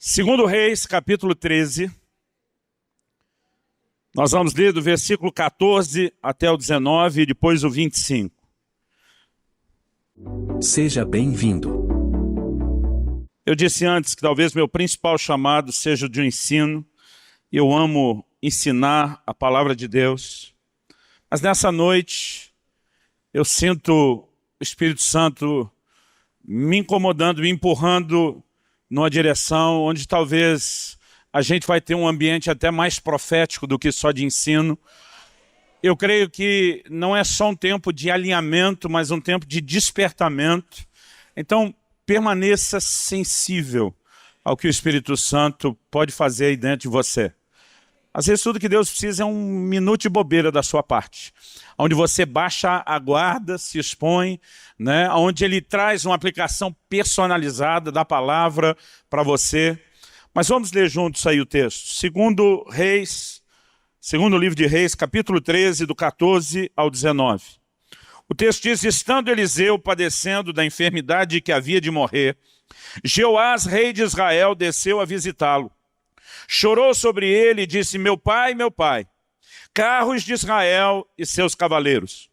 Segundo Reis, capítulo 13, nós vamos ler do versículo 14 até o 19 e depois o 25. Seja bem-vindo. Eu disse antes que talvez meu principal chamado seja o de ensino. Eu amo ensinar a palavra de Deus. Mas nessa noite, eu sinto o Espírito Santo me incomodando, me empurrando numa direção onde talvez a gente vai ter um ambiente até mais profético do que só de ensino. Eu creio que não é só um tempo de alinhamento, mas um tempo de despertamento. Então, permaneça sensível ao que o Espírito Santo pode fazer aí dentro de você. Às vezes tudo que Deus precisa é um minuto de bobeira da sua parte, onde você baixa a guarda, se expõe, né? Onde Ele traz uma aplicação personalizada da palavra para você. Mas vamos ler juntos aí o texto. Segundo livro de Reis, capítulo 13, do 14 ao 19. O texto diz: estando Eliseu padecendo da enfermidade que havia de morrer, Jeoás, rei de Israel, desceu a visitá-lo. Chorou sobre ele e disse: meu pai, carros de Israel e seus cavaleiros.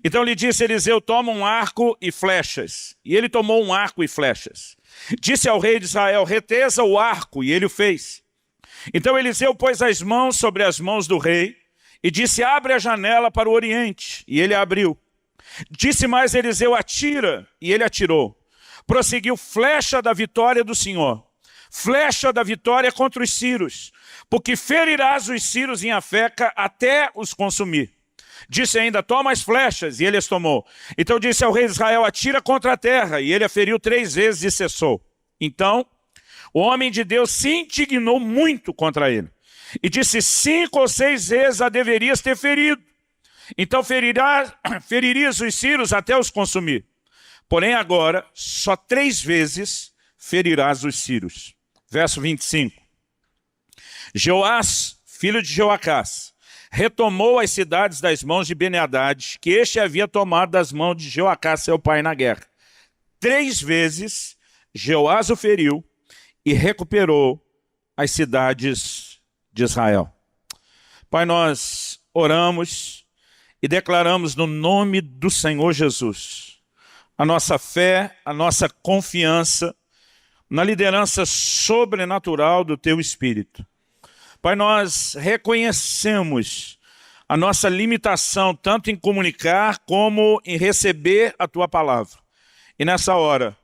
Então lhe disse Eliseu: toma um arco e flechas. E ele tomou um arco e flechas. Disse ao rei de Israel: retesa o arco, e ele o fez. Então Eliseu pôs as mãos sobre as mãos do rei e disse: abre a janela para o oriente, e ele a abriu. Disse mais Eliseu: atira, e ele atirou. Prosseguiu: flecha da vitória do Senhor, flecha da vitória contra os sírios, porque ferirás os sírios em Afeca até os consumir. Disse ainda: toma as flechas, e ele as tomou. Então disse ao rei de Israel: atira contra a terra, e ele a feriu 3 vezes e cessou. Então o homem de Deus se indignou muito contra ele, e disse: 5 ou 6 vezes a deverias ter ferido. Então feririas os sírios até os consumir. Porém agora só 3 vezes ferirás os sírios. Verso 25. Joás, filho de Joacás, retomou as cidades das mãos de Bene-Hadad, que este havia tomado das mãos de Joacás, seu pai, na guerra. 3 vezes Joás o feriu e recuperou as cidades de Israel. Pai, nós oramos e declaramos no nome do Senhor Jesus a nossa fé, a nossa confiança na liderança sobrenatural do Teu Espírito. Pai, nós reconhecemos a nossa limitação tanto em comunicar como em receber a Tua palavra. E nessa hora,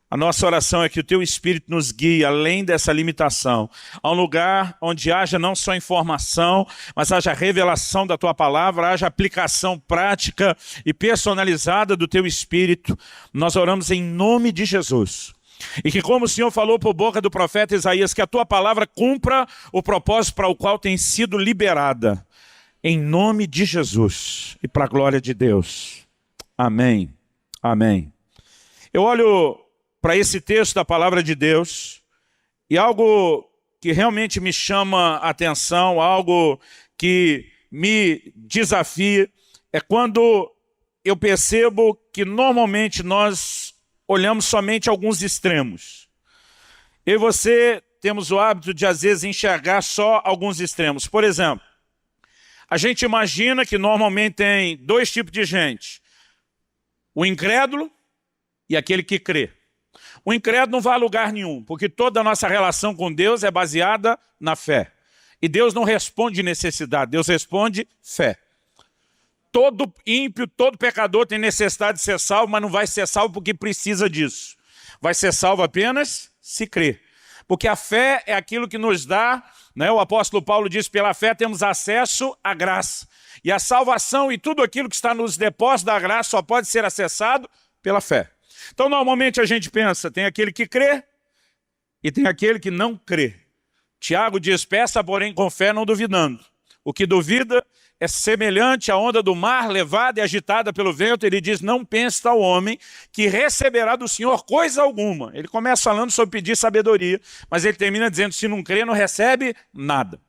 a nossa oração é que o Teu Espírito nos guie além dessa limitação, a um lugar onde haja não só informação, mas haja revelação da Tua palavra, haja aplicação prática e personalizada do Teu Espírito. Nós oramos em nome de Jesus. E que, como o Senhor falou por boca do profeta Isaías, que a Tua palavra cumpra o propósito para o qual tem sido liberada. Em nome de Jesus e para a glória de Deus. Amém. Amém. Eu olho para esse texto da palavra de Deus e algo que realmente me chama a atenção, algo que me desafia, é quando eu percebo que normalmente nós olhamos somente alguns extremos. Eu e você temos o hábito de às vezes enxergar só alguns extremos. Por exemplo, a gente imagina que normalmente tem 2 tipos de gente: o incrédulo e aquele que crê. O incrédulo não vai a lugar nenhum, porque toda a nossa relação com Deus é baseada na fé. E Deus não responde necessidade, Deus responde fé. Todo ímpio, todo pecador tem necessidade de ser salvo, mas não vai ser salvo porque precisa disso. Vai ser salvo apenas se crer. Porque a fé é aquilo que nos dá, né? O apóstolo Paulo diz: pela fé temos acesso à graça. E a salvação e tudo aquilo que está nos depósitos da graça só pode ser acessado pela fé. Então, normalmente a gente pensa, tem aquele que crê e tem aquele que não crê. Tiago diz: peça, porém, com fé, não duvidando. O que duvida é semelhante à onda do mar, levada e agitada pelo vento. Ele diz: não pense tal homem que receberá do Senhor coisa alguma. Ele começa falando sobre pedir sabedoria, mas ele termina dizendo: se não crê, não recebe nada.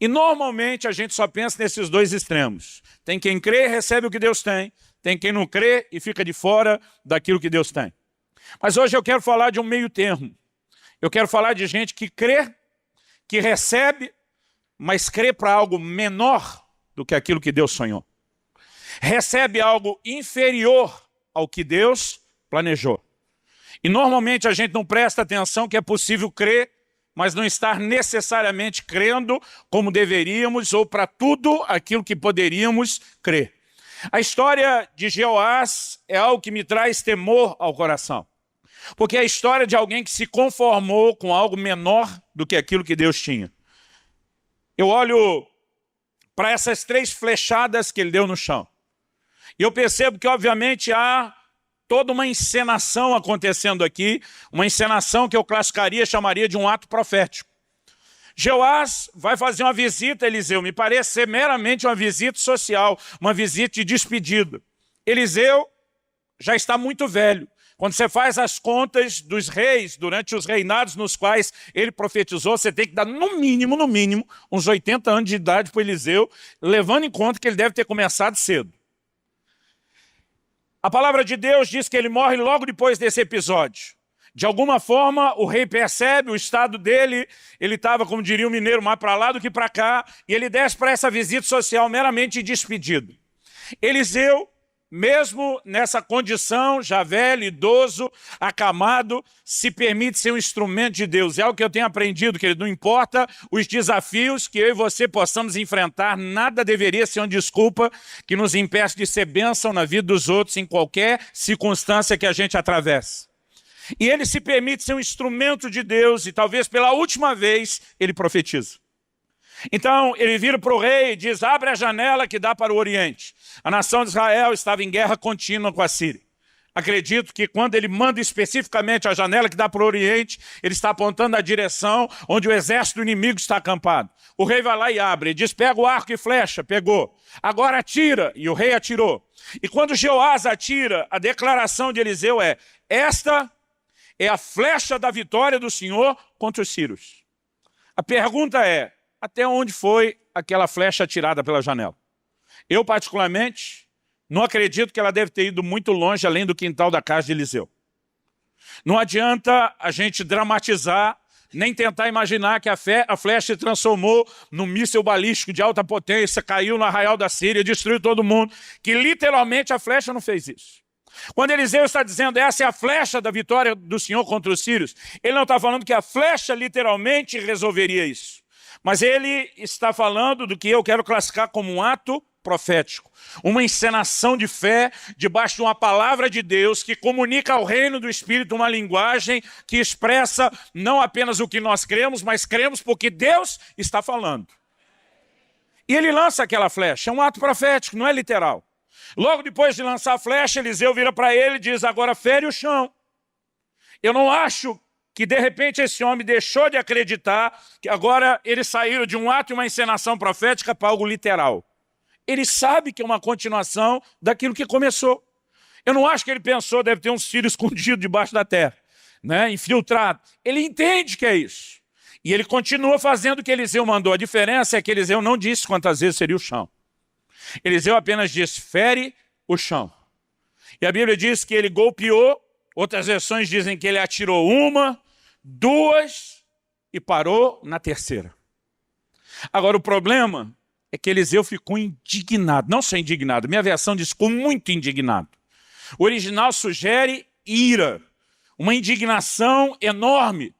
E normalmente a gente só pensa nesses 2 extremos. Tem quem crê e recebe o que Deus tem. Tem quem não crê e fica de fora daquilo que Deus tem. Mas hoje eu quero falar de um meio termo. Eu quero falar de gente que crê, que recebe, mas crê para algo menor do que aquilo que Deus sonhou. Recebe algo inferior ao que Deus planejou. E normalmente a gente não presta atenção que é possível crer, mas não estar necessariamente crendo como deveríamos ou para tudo aquilo que poderíamos crer. A história de Jeoás é algo que me traz temor ao coração. Porque é a história de alguém que se conformou com algo menor do que aquilo que Deus tinha. Eu olho para essas 3 flechadas que ele deu no chão. E eu percebo que, obviamente, há toda uma encenação acontecendo aqui, uma encenação que eu classificaria, chamaria de um ato profético. Jeoás vai fazer uma visita a Eliseu, me parece ser meramente uma visita social, uma visita de despedida. Eliseu já está muito velho. Quando você faz as contas dos reis, durante os reinados nos quais ele profetizou, você tem que dar no mínimo, uns 80 anos de idade para Eliseu, levando em conta que ele deve ter começado cedo. A palavra de Deus diz que ele morre logo depois desse episódio. De alguma forma, o rei percebe o estado dele, ele estava, como diria o mineiro, mais para lá do que para cá, e ele desce para essa visita social meramente despedido. Eliseu, mesmo nessa condição, já velho, idoso, acamado, se permite ser um instrumento de Deus. É algo que eu tenho aprendido, querido, não importa os desafios que eu e você possamos enfrentar, nada deveria ser uma desculpa que nos impeça de ser bênção na vida dos outros em qualquer circunstância que a gente atravesse. E ele se permite ser um instrumento de Deus e talvez pela última vez ele profetiza. Então ele vira para o rei e diz, abre a janela que dá para o Oriente. A nação de Israel estava em guerra contínua com a Síria. Acredito que quando ele manda especificamente a janela que dá para o Oriente, ele está apontando a direção onde o exército inimigo está acampado. O rei vai lá e abre, e diz, pega o arco e flecha, pegou. Agora atira, e o rei atirou. E quando Jeoás atira, a declaração de Eliseu é, esta é a flecha da vitória do Senhor contra os sírios. A pergunta é, até onde foi aquela flecha atirada pela janela? Eu, particularmente, não acredito que ela deve ter ido muito longe além do quintal da casa de Eliseu. Não adianta a gente dramatizar, nem tentar imaginar que a flecha se transformou num míssil balístico de alta potência, caiu no arraial da Síria, destruiu todo mundo, que literalmente a flecha não fez isso. Quando Eliseu está dizendo essa é a flecha da vitória do Senhor contra os sírios, ele não está falando que a flecha literalmente resolveria isso. Mas ele está falando do que eu quero classificar como um ato profético. Uma encenação de fé debaixo de uma palavra de Deus que comunica ao reino do Espírito uma linguagem que expressa não apenas o que nós cremos, mas cremos porque Deus está falando. E ele lança aquela flecha, é um ato profético, não é literal. Logo depois de lançar a flecha, Eliseu vira para ele e diz, agora fere o chão. Eu não acho que de repente esse homem deixou de acreditar que agora eles saíram de um ato e uma encenação profética para algo literal. Ele sabe que é uma continuação daquilo que começou. Eu não acho que ele pensou, deve ter um filho escondido debaixo da terra, né, infiltrado. Ele entende que é isso. E ele continua fazendo o que Eliseu mandou. A diferença é que Eliseu não disse quantas vezes seria o chão. Eliseu apenas disse, fere o chão. E a Bíblia diz que ele golpeou, outras versões dizem que ele atirou 1, 2 e parou na 3ª. Agora o problema é que Eliseu ficou indignado, não só indignado, minha versão diz ficou muito indignado. O original sugere ira, uma indignação enorme.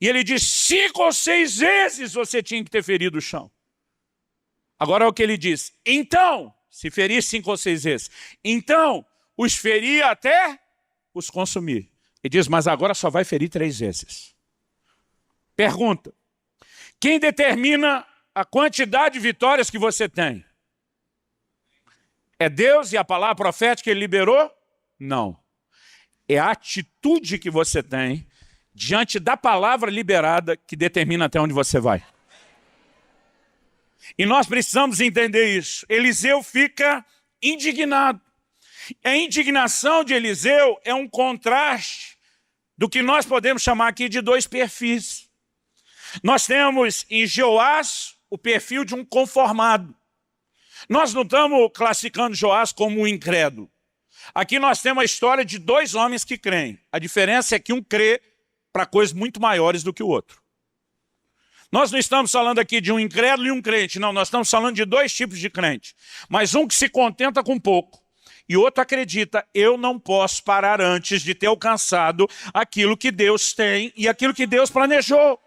E ele diz, 5 ou 6 vezes você tinha que ter ferido o chão. Agora é o que ele diz, então, se ferir 5 ou 6 vezes, então os ferir até os consumir. Ele diz, mas agora só vai ferir 3 vezes. Pergunta, quem determina a quantidade de vitórias que você tem? É Deus e a palavra profética que ele liberou? Não. É a atitude que você tem diante da palavra liberada que determina até onde você vai. E nós precisamos entender isso. Eliseu fica indignado. A indignação de Eliseu é um contraste do que nós podemos chamar aqui de 2 perfis. Nós temos em Jeoás o perfil de um conformado. Nós não estamos classificando Jeoás como um incrédulo. Aqui nós temos a história de 2 homens que creem. A diferença é que um crê para coisas muito maiores do que o outro. Nós não estamos falando aqui de um incrédulo e um crente, não, nós estamos falando de dois tipos de crente. Mas um que se contenta com pouco e outro acredita, eu não posso parar antes de ter alcançado aquilo que Deus tem e aquilo que Deus planejou.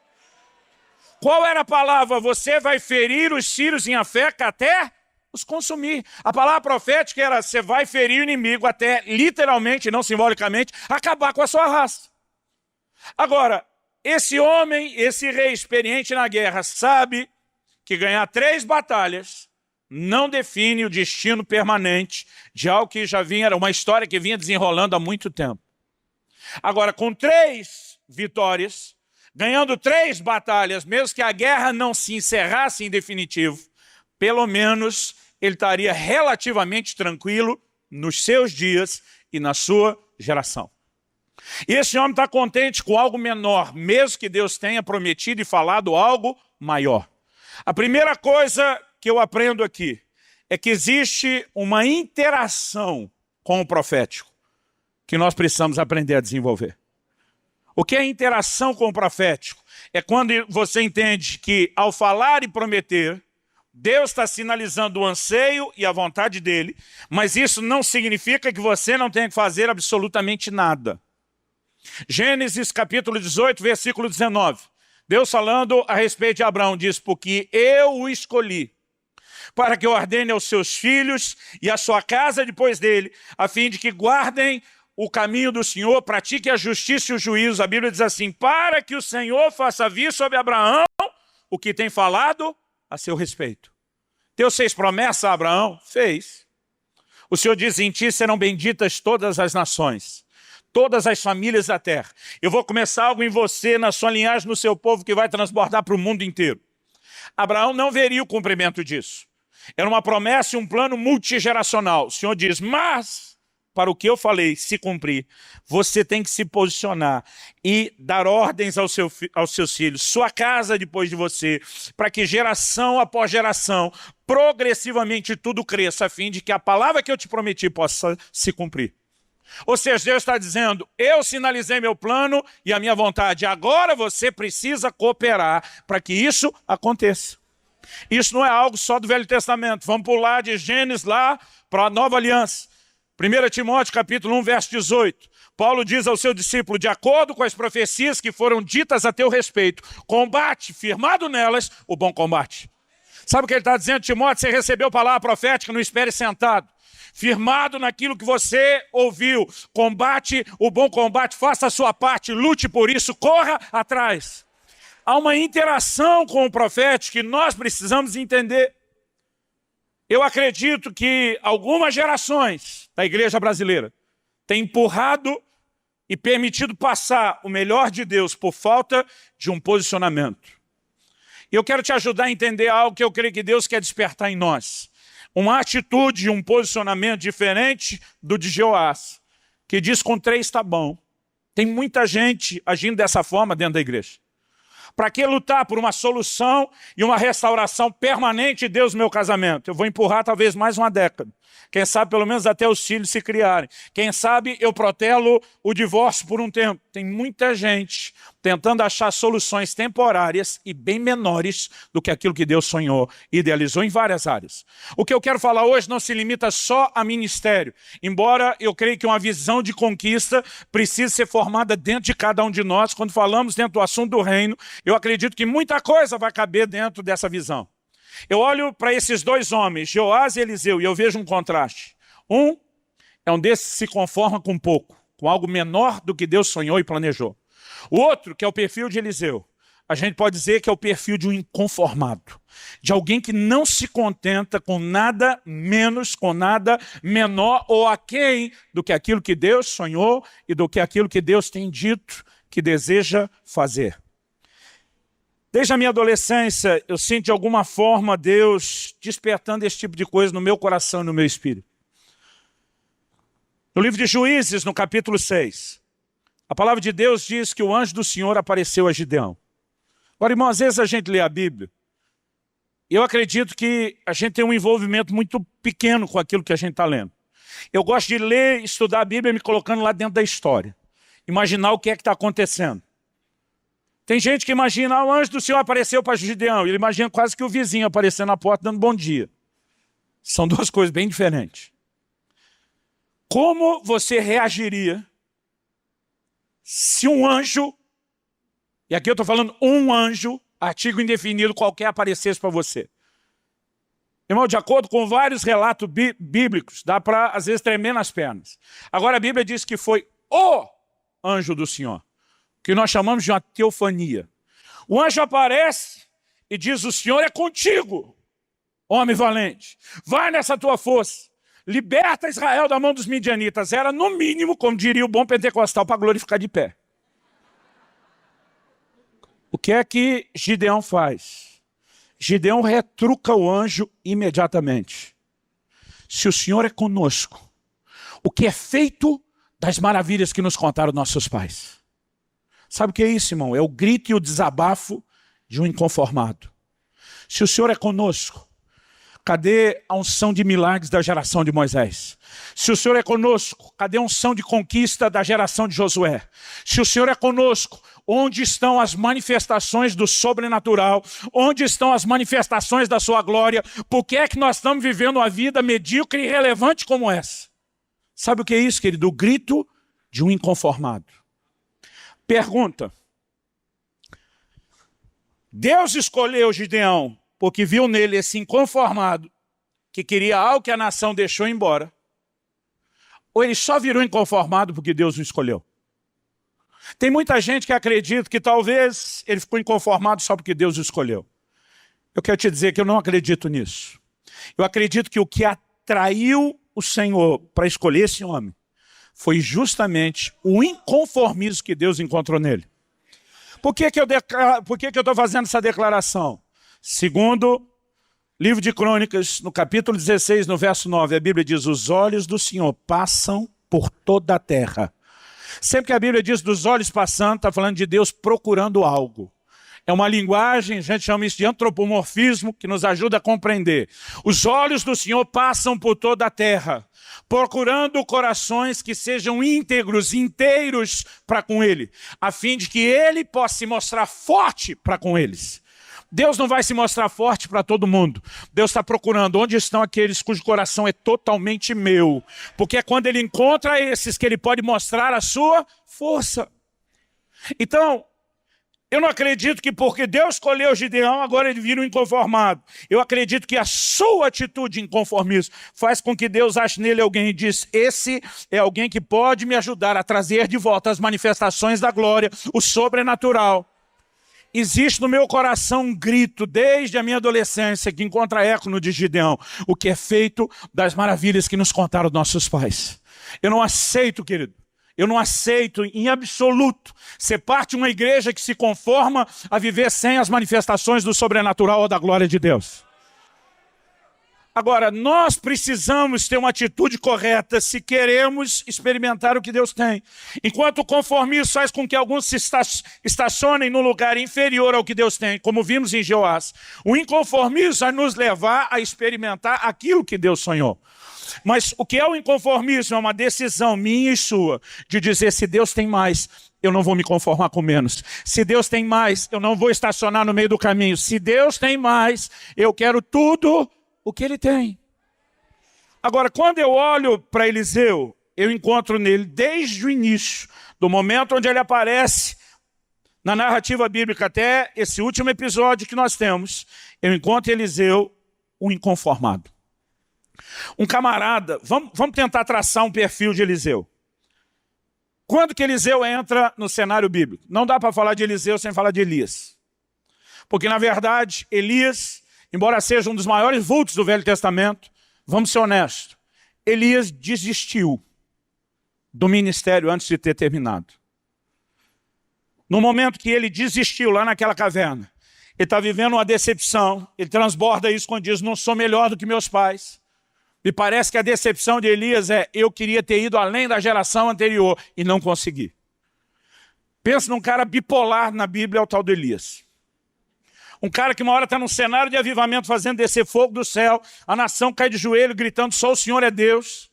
Qual era a palavra? Você vai ferir os sírios em Afeca até os consumir. A palavra profética era, você vai ferir o inimigo até, literalmente, não simbolicamente, acabar com a sua raça. Agora, esse homem, esse rei experiente na guerra, sabe que ganhar 3 batalhas não define o destino permanente de algo que já vinha, era uma história que vinha desenrolando há muito tempo. Agora, com 3 vitórias, ganhando 3 batalhas, mesmo que a guerra não se encerrasse em definitivo, pelo menos ele estaria relativamente tranquilo nos seus dias e na sua geração. E esse homem está contente com algo menor, mesmo que Deus tenha prometido e falado algo maior. A primeira coisa que eu aprendo aqui é que existe uma interação com o profético que nós precisamos aprender a desenvolver. O que é interação com o profético? É quando você entende que, ao falar e prometer, Deus está sinalizando o anseio e a vontade dele, mas isso não significa que você não tenha que fazer absolutamente nada. Gênesis capítulo 18, versículo 19. Deus falando a respeito de Abraão diz, porque eu o escolhi para que eu ordene aos seus filhos e à sua casa depois dele, a fim de que guardem o caminho do Senhor, pratiquem a justiça e o juízo. A Bíblia diz assim, para que o Senhor faça vir sobre Abraão o que tem falado a seu respeito. Deus fez promessa a Abraão? Fez. O Senhor diz, em ti serão benditas todas as nações, todas as famílias da terra. Eu vou começar algo em você, na sua linhagem, no seu povo, que vai transbordar para o mundo inteiro. Abraão não veria o cumprimento disso. Era uma promessa e um plano multigeracional. O Senhor diz, mas, para o que eu falei se cumprir, você tem que se posicionar e dar ordens aos seus filhos, sua casa depois de você, para que geração após geração, progressivamente tudo cresça, a fim de que a palavra que eu te prometi possa se cumprir. Ou seja, Deus está dizendo, eu sinalizei meu plano e a minha vontade, agora você precisa cooperar para que isso aconteça. Isso não é algo só do Velho Testamento, vamos pular de Gênesis lá para a Nova Aliança. 1 Timóteo capítulo 1, verso 18. Paulo diz ao seu discípulo, de acordo com as profecias que foram ditas a teu respeito, combate, firmado nelas, o bom combate. Sabe o que ele está dizendo, Timóteo? Você recebeu palavra profética, não espere sentado. Firmado naquilo que você ouviu, combate o bom combate, faça a sua parte, lute por isso, corra atrás. Há uma interação com o profético que nós precisamos entender. Eu acredito que algumas gerações da igreja brasileira têm empurrado e permitido passar o melhor de Deus por falta de um posicionamento. E eu quero te ajudar a entender algo que eu creio que Deus quer despertar em nós. Uma atitude, um posicionamento diferente do de Jeoás, que diz com 3 está bom. Tem muita gente agindo dessa forma dentro da igreja. Para que lutar por uma solução e uma restauração permanente de Deus no meu casamento? Eu vou empurrar talvez mais uma década. Quem sabe pelo menos até os filhos se criarem. Quem sabe eu protelo o divórcio por um tempo. Tem muita gente tentando achar soluções temporárias e bem menores do que aquilo que Deus sonhou e idealizou em várias áreas. O que eu quero falar hoje não se limita só a ministério. Embora eu creio que uma visão de conquista precise ser formada dentro de cada um de nós. Quando falamos dentro do assunto do reino, eu acredito que muita coisa vai caber dentro dessa visão. Eu olho para esses 2 homens, Jeoás e Eliseu, e eu vejo um contraste. Um é um desses que se conforma com pouco, com algo menor do que Deus sonhou e planejou. O outro, que é o perfil de Eliseu, a gente pode dizer que é o perfil de um inconformado, de alguém que não se contenta com nada menos, com nada menor ou aquém do que aquilo que Deus sonhou e do que aquilo que Deus tem dito que deseja fazer. Desde a minha adolescência, eu sinto de alguma forma Deus despertando esse tipo de coisa no meu coração e no meu espírito. No livro de Juízes, no capítulo 6, a palavra de Deus diz que o anjo do Senhor apareceu a Gideão. Agora, irmão, às vezes a gente lê a Bíblia e eu acredito que a gente tem um envolvimento muito pequeno com aquilo que a gente está lendo. Eu gosto de ler, estudar a Bíblia me colocando lá dentro da história. Imaginar o que é que está acontecendo. Tem gente que imagina, o anjo do Senhor apareceu para Gideão. Ele imagina quase que o vizinho aparecendo na porta dando bom dia. São duas coisas bem diferentes. Como você reagiria se um anjo, e aqui eu estou falando um anjo, artigo indefinido qualquer, aparecesse para você? Irmão, de acordo com vários relatos bíblicos, dá para às vezes tremer nas pernas. Agora a Bíblia diz que foi o anjo do Senhor, que nós chamamos de uma teofania. O anjo aparece e diz, o Senhor é contigo, homem valente. Vai nessa tua força. Liberta Israel da mão dos midianitas. Era no mínimo, como diria o bom pentecostal, para glorificar de pé. O que é que Gideão faz? Gideão retruca o anjo imediatamente. Se o Senhor é conosco, o que é feito das maravilhas que nos contaram nossos pais? Sabe o que é isso, irmão? É o grito e o desabafo de um inconformado. Se o Senhor é conosco, cadê a unção de milagres da geração de Moisés? Se o Senhor é conosco, cadê a unção de conquista da geração de Josué? Se o Senhor é conosco, onde estão as manifestações do sobrenatural? Onde estão as manifestações da sua glória? Por que é que nós estamos vivendo uma vida medíocre e irrelevante como essa? Sabe o que é isso, querido? O grito de um inconformado. Pergunta. Deus escolheu Gideão porque viu nele esse inconformado que queria algo que a nação deixou embora? Ou ele só virou inconformado porque Deus o escolheu? Tem muita gente que acredita que talvez ele ficou inconformado só porque Deus o escolheu. Eu quero te dizer que eu não acredito nisso. Eu acredito que o que atraiu o Senhor para escolher esse homem foi justamente o inconformismo que Deus encontrou nele. Por que eu estou fazendo essa declaração? Segundo livro de Crônicas, no capítulo 16, no verso 9, a Bíblia diz, os olhos do Senhor passam por toda a terra. Sempre que a Bíblia diz dos olhos passando, está falando de Deus procurando algo. É uma linguagem, a gente chama isso de antropomorfismo, que nos ajuda a compreender. Os olhos do Senhor passam por toda a terra, procurando corações que sejam íntegros, inteiros para com Ele, a fim de que Ele possa se mostrar forte para com eles. Deus não vai se mostrar forte para todo mundo. Deus está procurando onde estão aqueles cujo coração é totalmente meu. Porque é quando Ele encontra esses que Ele pode mostrar a sua força. Então, eu não acredito que porque Deus escolheu Gideão, agora ele vira um inconformado. Eu acredito que a sua atitude de inconformismo faz com que Deus ache nele alguém e diz, esse é alguém que pode me ajudar a trazer de volta as manifestações da glória, o sobrenatural. Existe no meu coração um grito, desde a minha adolescência, que encontra eco no de Gideão, o que é feito das maravilhas que nos contaram nossos pais. Eu não aceito, querido. Eu não aceito em absoluto ser parte de uma igreja que se conforma a viver sem as manifestações do sobrenatural ou da glória de Deus. Agora, nós precisamos ter uma atitude correta se queremos experimentar o que Deus tem. Enquanto o conformismo faz com que alguns se estacionem no lugar inferior ao que Deus tem, como vimos em Joás, o inconformismo vai nos levar a experimentar aquilo que Deus sonhou. Mas o que é o inconformismo? É uma decisão minha e sua de dizer, se Deus tem mais, eu não vou me conformar com menos. Se Deus tem mais, eu não vou estacionar no meio do caminho. Se Deus tem mais, eu quero tudo o que Ele tem. Agora, quando eu olho para Eliseu, eu encontro nele, desde o início, do momento onde ele aparece na narrativa bíblica até esse último episódio que nós temos, eu encontro em Eliseu um inconformado. Um camarada, vamos tentar traçar um perfil de Eliseu. Quando que Eliseu entra no cenário bíblico? Não dá para falar de Eliseu sem falar de Elias. Porque, na verdade, Elias, embora seja um dos maiores vultos do Velho Testamento, vamos ser honestos, Elias desistiu do ministério antes de ter terminado. No momento que ele desistiu lá naquela caverna, ele está vivendo uma decepção, ele transborda isso quando diz, não sou melhor do que meus pais. Me parece que a decepção de Elias é, eu queria ter ido além da geração anterior e não consegui. Pensa num cara bipolar na Bíblia, é o tal do Elias. Um cara que uma hora está num cenário de avivamento fazendo descer fogo do céu, a nação cai de joelho gritando, só o Senhor é Deus.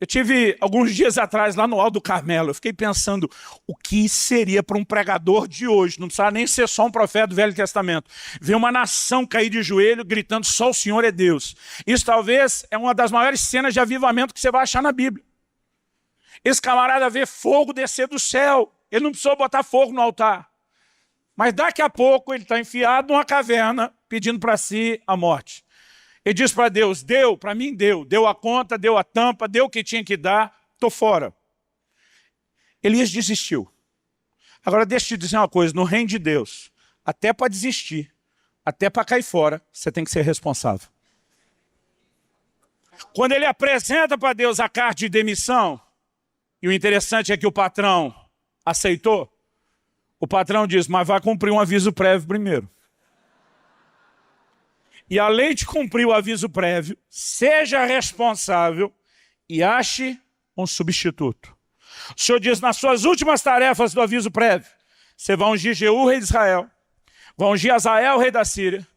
Eu tive alguns dias atrás lá no Alto do Carmelo, eu fiquei pensando o que seria para um pregador de hoje, não precisava nem ser só um profeta do Velho Testamento, ver uma nação cair de joelho gritando só o Senhor é Deus. Isso talvez é uma das maiores cenas de avivamento que você vai achar na Bíblia. Esse camarada vê fogo descer do céu, ele não precisou botar fogo no altar. Mas daqui a pouco ele está enfiado numa caverna pedindo para si a morte. Ele diz para Deus, deu, para mim deu. Deu a conta, deu a tampa, deu o que tinha que dar, estou fora. Elias desistiu. Agora deixa eu te dizer uma coisa, no reino de Deus, até para desistir, até para cair fora, você tem que ser responsável. Quando ele apresenta para Deus a carta de demissão, e o interessante é que o patrão aceitou, o patrão diz, mas vai cumprir um aviso prévio primeiro. E além de cumprir o aviso prévio, seja responsável e ache um substituto. O Senhor diz, nas suas últimas tarefas do aviso prévio, você vai ungir Jeú, rei de Israel, vai ungir Azael, rei da Síria,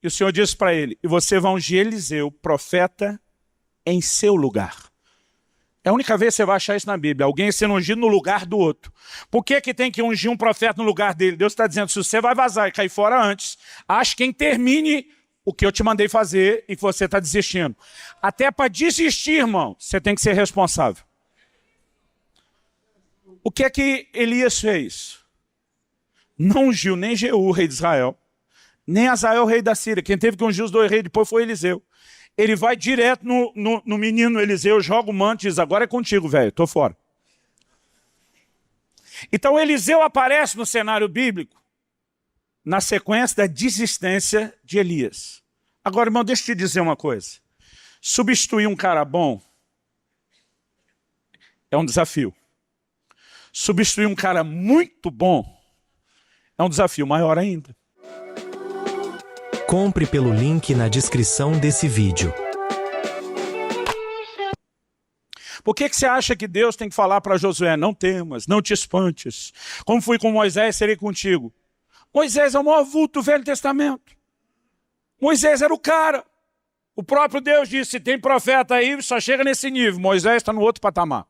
e o Senhor diz para ele, e você vai ungir Eliseu, profeta, em seu lugar. É a única vez que você vai achar isso na Bíblia, alguém sendo ungido no lugar do outro. Por que que tem que ungir um profeta no lugar dele? Deus está dizendo, se você vai vazar e cair fora antes, ache quem termine o que eu te mandei fazer e que você está desistindo. Até para desistir, irmão, você tem que ser responsável. O que é que Elias fez? Não ungiu nem Jeú, rei de Israel, nem Azael, rei da Síria. Quem teve que ungir os dois reis depois foi Eliseu. Ele vai direto no menino Eliseu, joga o manto e diz, agora é contigo, velho, estou fora. Então Eliseu aparece no cenário bíblico na sequência da desistência de Elias. Agora, irmão, deixa eu te dizer uma coisa. Substituir um cara bom é um desafio. Substituir um cara muito bom é um desafio maior ainda. Compre pelo link na descrição desse vídeo. Por que você acha que Deus tem que falar para Josué, não temas, não te espantes, como fui com Moisés, serei contigo? Moisés é o maior vulto do Velho Testamento. Moisés era o cara. O próprio Deus disse, tem profeta aí, só chega nesse nível. Moisés está no outro patamar.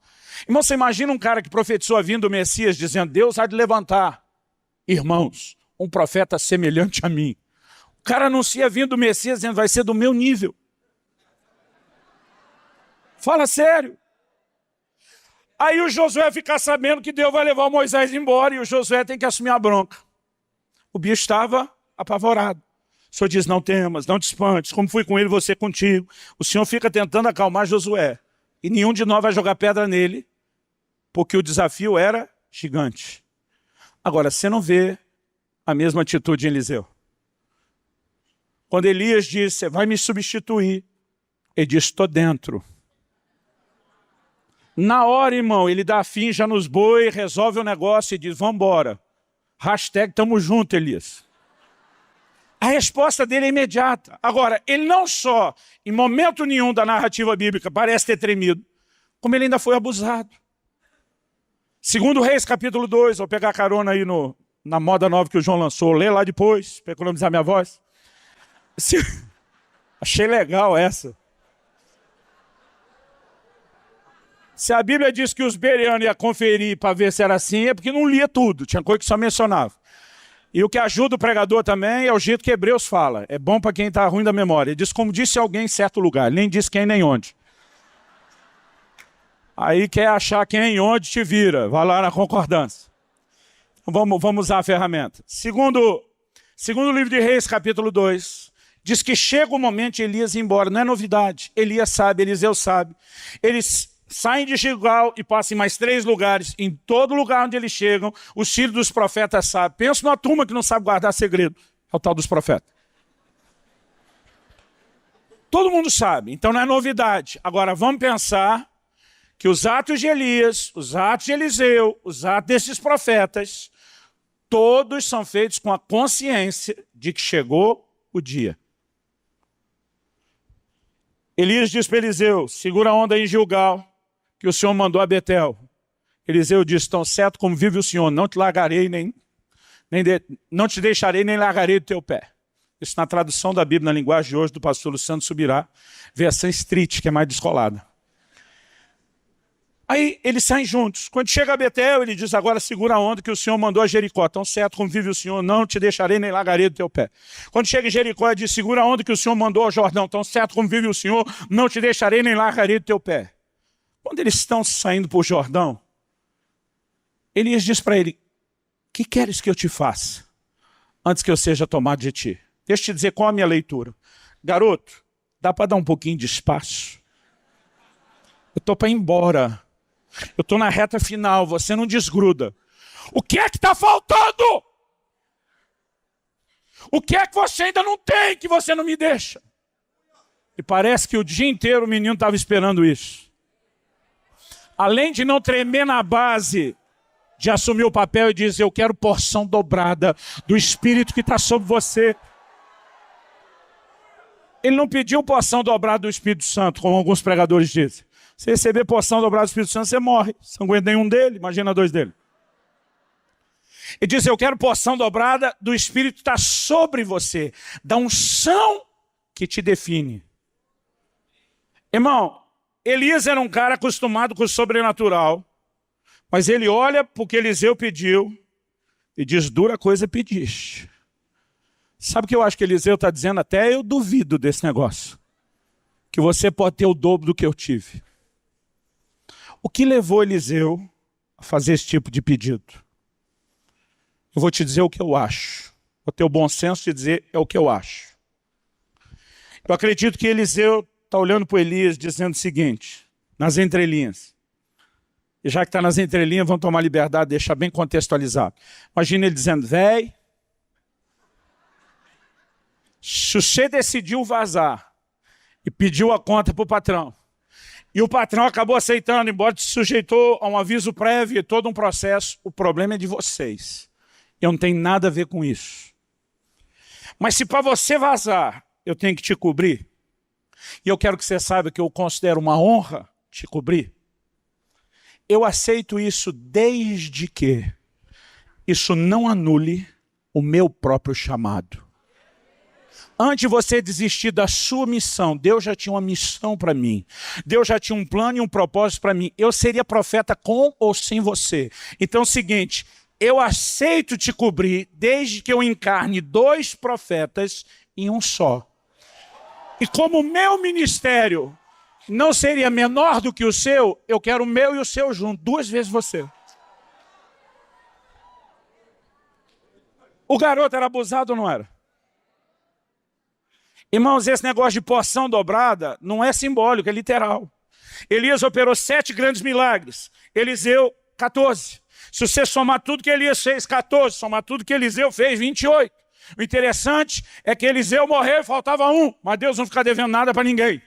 Irmão, você imagina um cara que profetizou a vinda do Messias, dizendo, Deus há de levantar, irmãos, um profeta semelhante a mim. O cara anuncia a vinda do Messias, dizendo, vai ser do meu nível. Fala sério. Aí o Josué fica sabendo que Deus vai levar o Moisés embora e o Josué tem que assumir a bronca. O bicho estava apavorado. O Senhor diz, não temas, não te espantes, como fui com ele, você contigo. O Senhor fica tentando acalmar Josué. E nenhum de nós vai jogar pedra nele, porque o desafio era gigante. Agora, você não vê a mesma atitude em Eliseu. Quando Elias disse, você vai me substituir, ele disse, estou dentro. Na hora, irmão, ele dá fim já nos boi, resolve o negócio e diz, vamos embora. Hashtag tamo junto, Elias. A resposta dele é imediata. Agora, ele não só, em momento nenhum da narrativa bíblica, parece ter tremido, como ele ainda foi abusado. Segundo Reis, capítulo 2, vou pegar carona aí na moda nova que o João lançou, lê lá depois, para economizar minha voz. Achei legal essa. Se a Bíblia diz que os bereanos iam conferir para ver se era assim, é porque não lia tudo, tinha coisa que só mencionava. E o que ajuda o pregador também é o jeito que Hebreus fala. É bom para quem está ruim da memória. Ele diz como disse alguém em certo lugar, nem diz quem nem onde. Aí quer achar quem e onde, te vira, vai lá na concordância. Vamos usar a ferramenta. Segundo o livro de Reis, capítulo 2, diz que chega o momento de Elias ir embora, não é novidade. Elias sabe, Eliseu sabe. Eles saem de Gilgal e passam em mais 3 lugares. Em todo lugar onde eles chegam, os filhos dos profetas sabem. Pensa numa turma que não sabe guardar segredo. É o tal dos profetas. Todo mundo sabe, então não é novidade. Agora vamos pensar que os atos de Elias, os atos de Eliseu, os atos desses profetas, todos são feitos com a consciência de que chegou o dia. Elias diz para Eliseu, segura a onda aí em Gilgal, que o Senhor mandou a Betel. Eliseu diz, tão certo como vive o Senhor, não te largarei não te deixarei nem largarei do teu pé. Isso na tradução da Bíblia, na linguagem de hoje, do pastor Luciano Subirá, versão street, que é mais descolada. Aí eles saem juntos. Quando chega a Betel, ele diz, agora segura a onda que o Senhor mandou a Jericó. Tão certo como vive o Senhor, não te deixarei nem largarei do teu pé. Quando chega em Jericó, ele diz, segura a onda que o Senhor mandou ao Jordão. Tão certo como vive o Senhor, não te deixarei nem largarei do teu pé. Quando eles estão saindo por Jordão, Elias diz para ele, que queres que eu te faça antes que eu seja tomado de ti? Deixa eu te dizer qual é a minha leitura. Garoto, dá para dar um pouquinho de espaço? Eu estou para ir embora. Eu estou na reta final, você não desgruda. O que é que está faltando? O que é que você ainda não tem que você não me deixa? E parece que o dia inteiro o menino estava esperando isso. Além de não tremer na base, de assumir o papel e dizer, eu quero porção dobrada do Espírito que está sobre você. Ele não pediu porção dobrada do Espírito Santo, como alguns pregadores dizem. Se receber porção dobrada do Espírito Santo, você morre. Você não aguenta nenhum dele, imagina dois dele. Ele diz, eu quero porção dobrada do Espírito que está sobre você, da unção que te define. Irmão, Elias era um cara acostumado com o sobrenatural, mas ele olha porque Eliseu pediu e diz, dura coisa pediste. Sabe o que eu acho que Eliseu está dizendo? Até eu duvido desse negócio. Que você pode ter o dobro do que eu tive. O que levou Eliseu a fazer esse tipo de pedido? Eu vou te dizer o que eu acho. Vou ter o bom senso de dizer é o que eu acho. Eu acredito que Eliseu está olhando para Elias dizendo o seguinte, nas entrelinhas. E já que está nas entrelinhas, vamos tomar liberdade, deixar bem contextualizado. Imagina ele dizendo, véi, se você decidiu vazar e pediu a conta para o patrão, e o patrão acabou aceitando, embora se sujeitou a um aviso prévio e todo um processo, o problema é de vocês. Eu não tenho nada a ver com isso. Mas se para você vazar, eu tenho que te cobrir, e eu quero que você saiba que eu considero uma honra te cobrir, eu aceito isso desde que isso não anule o meu próprio chamado. Antes de você desistir da sua missão, Deus já tinha uma missão para mim. Deus já tinha um plano e um propósito para mim. Eu seria profeta com ou sem você. Então é o seguinte, eu aceito te cobrir desde que eu encarne 2 profetas em um só. E como o meu ministério não seria menor do que o seu, eu quero o meu e o seu junto, 2 vezes você. O garoto era abusado ou não era? Irmãos, esse negócio de porção dobrada não é simbólico, é literal. Elias operou 7 grandes milagres, Eliseu 14. Se você somar tudo que Elias fez, 14, somar tudo que Eliseu fez, 28. O interessante é que Eliseu morreu e faltava 1, mas Deus não fica devendo nada para ninguém.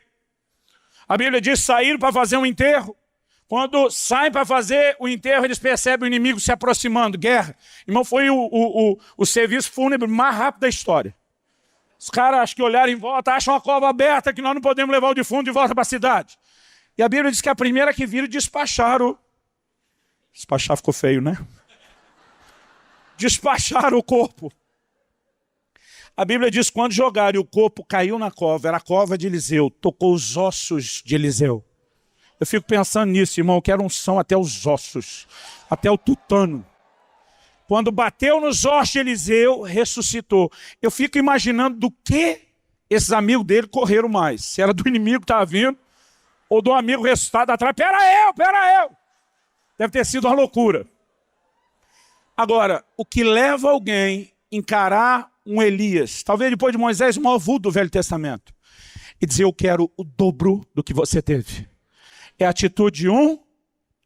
A Bíblia diz, saíram para fazer um enterro. Quando saem para fazer o enterro, eles percebem o inimigo se aproximando, guerra. Irmão, foi o serviço fúnebre mais rápido da história. Os caras, acho que olharam em volta, acham uma cova aberta que nós não podemos levar o defunto de volta para a cidade. E a Bíblia diz que a primeira que viram despacharam. Despachar ficou feio, né? Despacharam o corpo. A Bíblia diz que quando jogaram e o corpo caiu na cova, era a cova de Eliseu, tocou os ossos de Eliseu. Eu fico pensando nisso, irmão, eu quero unção até os ossos, até o tutano. Quando bateu nos ossos de Eliseu, ressuscitou. Eu fico imaginando do que esses amigos dele correram mais. Se era do inimigo que estava vindo, ou do amigo ressuscitado atrás. Pera eu! Deve ter sido uma loucura. Agora, o que leva alguém a encarar um Elias, talvez depois de Moisés, o maior vulto do Velho Testamento, e dizer, eu quero o dobro do que você teve. É a atitude de um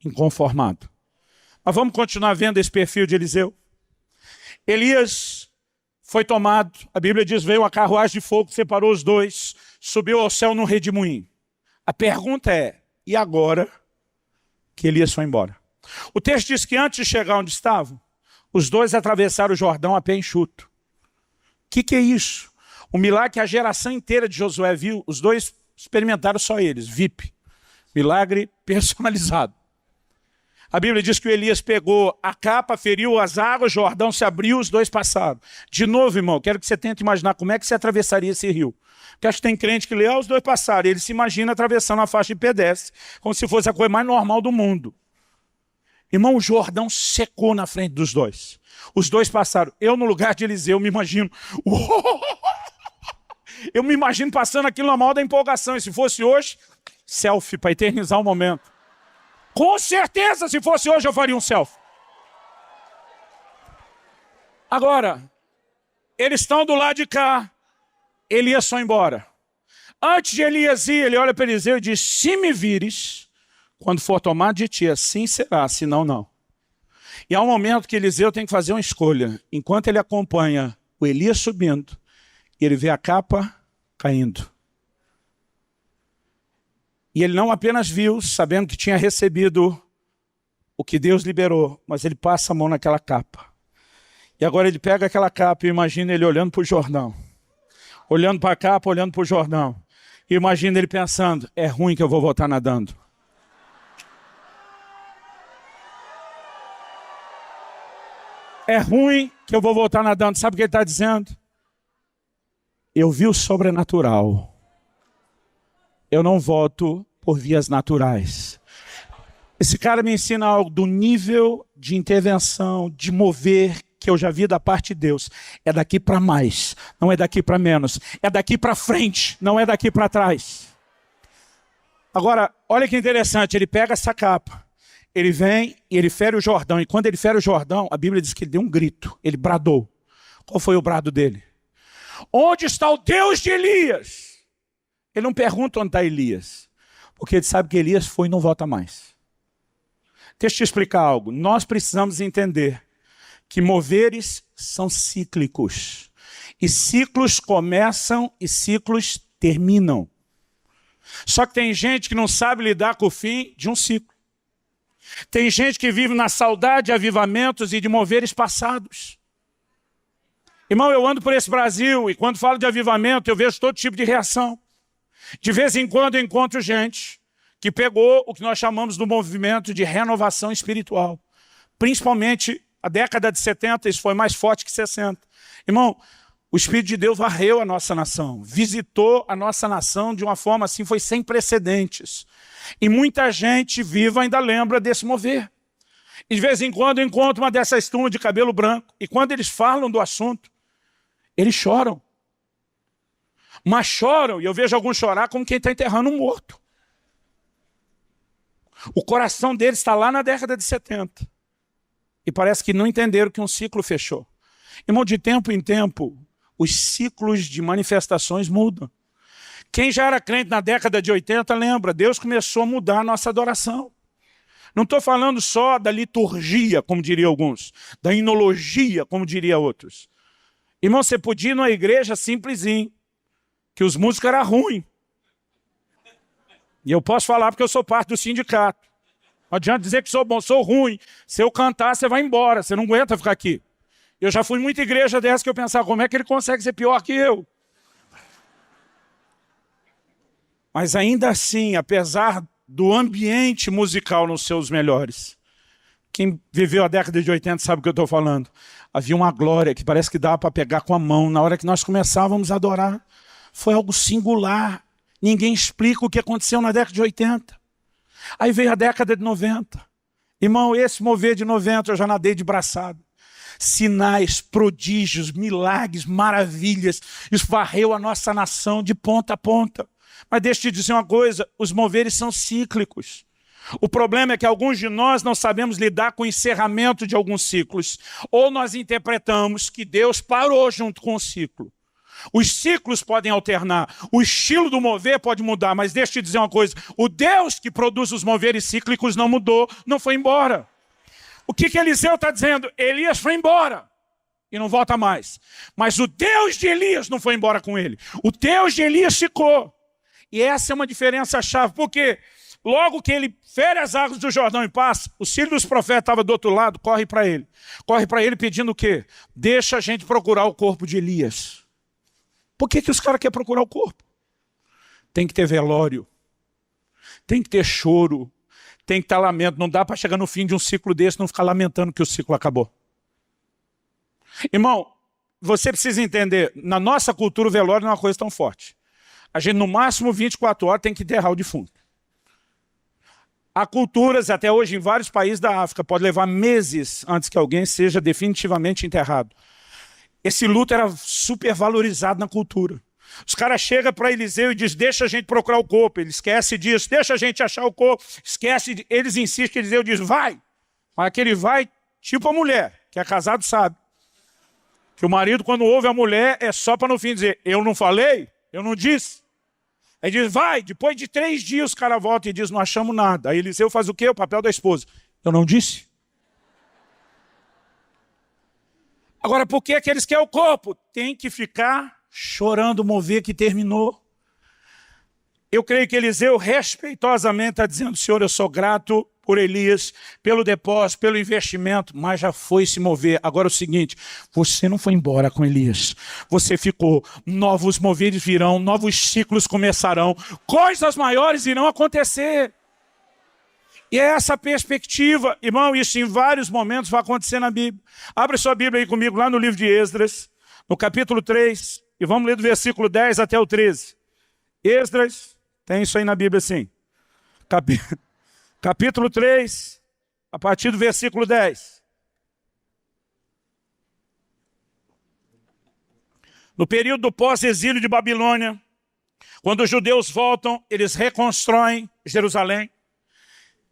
inconformado. Mas vamos continuar vendo esse perfil de Eliseu. Elias foi tomado, a Bíblia diz, veio uma carruagem de fogo, separou os 2, subiu ao céu num redemoinho. A pergunta é, e agora que Elias foi embora? O texto diz que antes de chegar onde estavam, os 2 atravessaram o Jordão a pé enxuto. O que é isso? O milagre que a geração inteira de Josué viu, os 2 experimentaram só eles, VIP. Milagre personalizado. A Bíblia diz que o Elias pegou a capa, feriu as águas, Jordão se abriu, os dois passaram. De novo, irmão, quero que você tente imaginar como é que você atravessaria esse rio. Porque acho que tem crente que lê, os dois passaram, e ele se imagina atravessando a faixa de pedestre, como se fosse a coisa mais normal do mundo. Irmão, o Jordão secou na frente dos dois. Os dois passaram. Eu, no lugar de Eliseu, me imagino... Eu me imagino passando aquilo na maior da empolgação. E se fosse hoje, selfie para eternizar o momento. Com certeza, se fosse hoje, eu faria um selfie. Agora, eles estão do lado de cá. Elias foi embora. Antes de Elias ir, ele olha para Eliseu e diz, se me vires, quando for tomado de ti, assim será, senão não. E há um momento que Eliseu tem que fazer uma escolha. Enquanto ele acompanha o Elias subindo, e ele vê a capa caindo. E ele não apenas viu, sabendo que tinha recebido o que Deus liberou, mas ele passa a mão naquela capa. E agora ele pega aquela capa e imagina ele olhando para o Jordão. Olhando para a capa, olhando para o Jordão. E imagina ele pensando, é ruim que eu vou voltar nadando. É ruim que eu vou voltar nadando. Sabe o que ele está dizendo? Eu vi o sobrenatural. Eu não volto por vias naturais. Esse cara me ensina algo do nível de intervenção, de mover, que eu já vi da parte de Deus. É daqui para mais, não é daqui para menos. É daqui para frente, não é daqui para trás. Agora, olha que interessante, ele pega essa capa, ele vem e ele fere o Jordão. E quando ele fere o Jordão, a Bíblia diz que ele deu um grito, ele bradou. Qual foi o brado dele? Onde está o Deus de Elias? Ele não pergunta onde está Elias, porque ele sabe que Elias foi e não volta mais. Deixa eu te explicar algo. Nós precisamos entender que moveres são cíclicos. E ciclos começam e ciclos terminam. Só que tem gente que não sabe lidar com o fim de um ciclo. Tem gente que vive na saudade de avivamentos e de moveres passados. Irmão, eu ando por esse Brasil e quando falo de avivamento eu vejo todo tipo de reação. De vez em quando eu encontro gente que pegou o que nós chamamos do movimento de renovação espiritual. Principalmente a década de 70, isso foi mais forte que 60. Irmão, o Espírito de Deus varreu a nossa nação, visitou a nossa nação de uma forma assim, foi sem precedentes. E muita gente viva ainda lembra desse mover. E de vez em quando eu encontro uma dessas turmas de cabelo branco, e quando eles falam do assunto, eles choram. Mas choram, e eu vejo alguns chorar como quem está enterrando um morto. O coração deles está lá na década de 70. E parece que não entenderam que um ciclo fechou. Irmão, de tempo em tempo, os ciclos de manifestações mudam. Quem já era crente na década de 80 lembra, Deus começou a mudar a nossa adoração. Não estou falando só da liturgia, como diriam alguns, da inologia, como diriam outros. Irmão, você podia ir numa igreja simplesinho, que os músicos eram ruins. E eu posso falar porque eu sou parte do sindicato. Não adianta dizer que sou bom, sou ruim. Se eu cantar, você vai embora, você não aguenta ficar aqui. Eu já fui em muita igreja dessa que eu pensava, como é que ele consegue ser pior que eu? Mas ainda assim, apesar do ambiente musical nos seus melhores, quem viveu a década de 80 sabe o que eu estou falando. Havia uma glória que parece que dava para pegar com a mão. Na hora que nós começávamos a adorar, foi algo singular. Ninguém explica o que aconteceu na década de 80. Aí veio a década de 90. Irmão, esse mover de 90 eu já nadei de braçada. Sinais, prodígios, milagres, maravilhas. Isso varreu a nossa nação de ponta a ponta. Mas deixa eu te dizer uma coisa, os moveres são cíclicos. O problema é que alguns de nós não sabemos lidar com o encerramento de alguns ciclos. Ou nós interpretamos que Deus parou junto com o ciclo. Os ciclos podem alternar, o estilo do mover pode mudar, mas deixa eu te dizer uma coisa, o Deus que produz os moveres cíclicos não mudou, não foi embora. O que Eliseu está dizendo? Elias foi embora e não volta mais. Mas o Deus de Elias não foi embora com ele. O Deus de Elias ficou. E essa é uma diferença chave, porque logo que ele fere as águas do Jordão e passa, o filho dos profetas estava do outro lado, corre para ele. Corre para ele pedindo o quê? Deixa a gente procurar o corpo de Elias. Por que os caras querem procurar o corpo? Tem que ter velório, tem que ter choro, tem que estar lamento. Não dá para chegar no fim de um ciclo desse e não ficar lamentando que o ciclo acabou. Irmão, você precisa entender, na nossa cultura o velório não é uma coisa tão forte. A gente no máximo 24 horas tem que enterrar o defunto. Há culturas, até hoje em vários países da África, pode levar meses antes que alguém seja definitivamente enterrado. Esse luto era super valorizado na cultura. Os caras chegam para Eliseu e dizem, deixa a gente procurar o corpo. Ele esquece disso, deixa a gente achar o corpo. Esquece, eles insistem, Eliseu diz, vai. Mas aquele vai, tipo a mulher, que é casado sabe. Que o marido, quando ouve a mulher, é só para no fim dizer, eu não falei, eu não disse. Aí diz, vai, depois de 3 dias os caras voltam e dizem, não achamos nada. Aí Eliseu faz o quê? O papel da esposa. Eu não disse. Agora, por que eles querem o corpo? Tem que ficar chorando, mover que terminou. Eu creio que Eliseu respeitosamente está dizendo, Senhor, eu sou grato por Elias, pelo depósito, pelo investimento, mas já foi se mover. Agora é o seguinte, você não foi embora com Elias, você ficou, novos moveres virão, novos ciclos começarão, coisas maiores irão acontecer. E é essa perspectiva, irmão, isso em vários momentos vai acontecer na Bíblia. Abre sua Bíblia aí comigo, lá no livro de Esdras, no capítulo 3, e vamos ler do versículo 10 até o 13. Esdras, tem isso aí na Bíblia sim. Capítulo 3, a partir do versículo 10. No período do pós-exílio de Babilônia, quando os judeus voltam, eles reconstroem Jerusalém,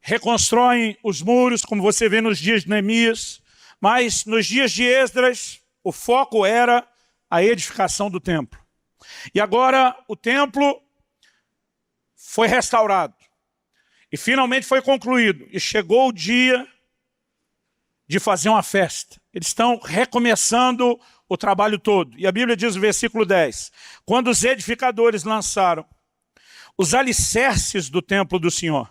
reconstroem os muros, como você vê nos dias de Neemias, mas nos dias de Esdras, o foco era a edificação do templo. E agora o templo foi restaurado. E finalmente foi concluído. E chegou o dia de fazer uma festa. Eles estão recomeçando o trabalho todo. E a Bíblia diz no versículo 10. Quando os edificadores lançaram os alicerces do templo do Senhor,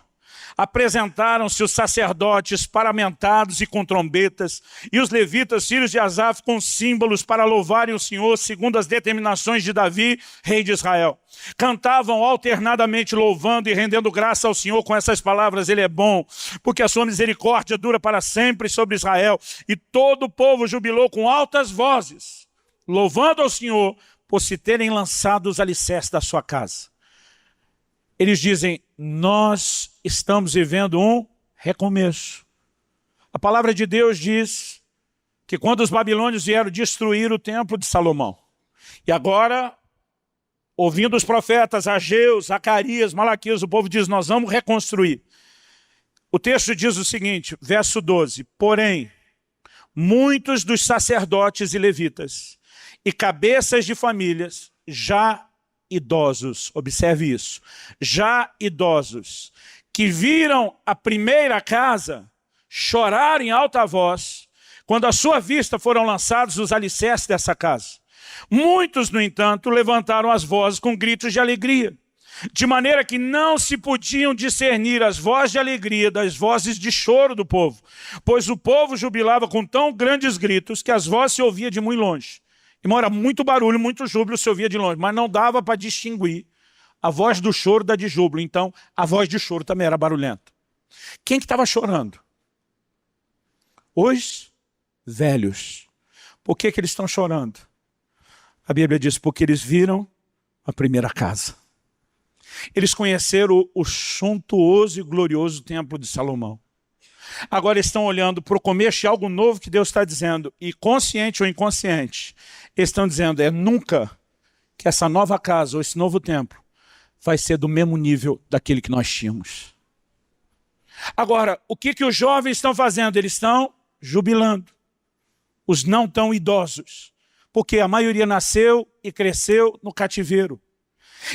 apresentaram-se os sacerdotes paramentados e com trombetas, e os levitas, filhos de Asaf, com símbolos para louvarem o Senhor, segundo as determinações de Davi, rei de Israel. Cantavam alternadamente louvando e rendendo graça ao Senhor com essas palavras, Ele é bom, porque a sua misericórdia dura para sempre sobre Israel. E todo o povo jubilou com altas vozes, louvando ao Senhor por se terem lançado os alicerces da sua casa. Eles dizem, nós estamos vivendo um recomeço. A palavra de Deus diz que quando os babilônios vieram destruir o templo de Salomão, e agora, ouvindo os profetas Ageu, Zacarias, Malaquias, o povo diz, nós vamos reconstruir. O texto diz o seguinte, verso 12, porém, muitos dos sacerdotes e levitas e cabeças de famílias já idosos, observe isso, já idosos, que viram a primeira casa chorar em alta voz, quando à sua vista foram lançados os alicerces dessa casa. Muitos, no entanto, levantaram as vozes com gritos de alegria, de maneira que não se podiam discernir as vozes de alegria das vozes de choro do povo, pois o povo jubilava com tão grandes gritos que as vozes se ouviam de muito longe. Irmão, era muito barulho, muito júbilo, se ouvia de longe, mas não dava para distinguir a voz do choro da de júbilo. Então, a voz de choro também era barulhenta. Quem que estava chorando? Os velhos. Por que eles estão chorando? A Bíblia diz, porque eles viram a primeira casa. Eles conheceram o suntuoso e glorioso templo de Salomão. Agora estão olhando para o começo de algo novo que Deus está dizendo, e consciente ou inconsciente, eles estão dizendo, é nunca que essa nova casa ou esse novo templo vai ser do mesmo nível daquele que nós tínhamos. Agora, o que os jovens estão fazendo? Eles estão jubilando. Os não tão idosos, porque a maioria nasceu e cresceu no cativeiro.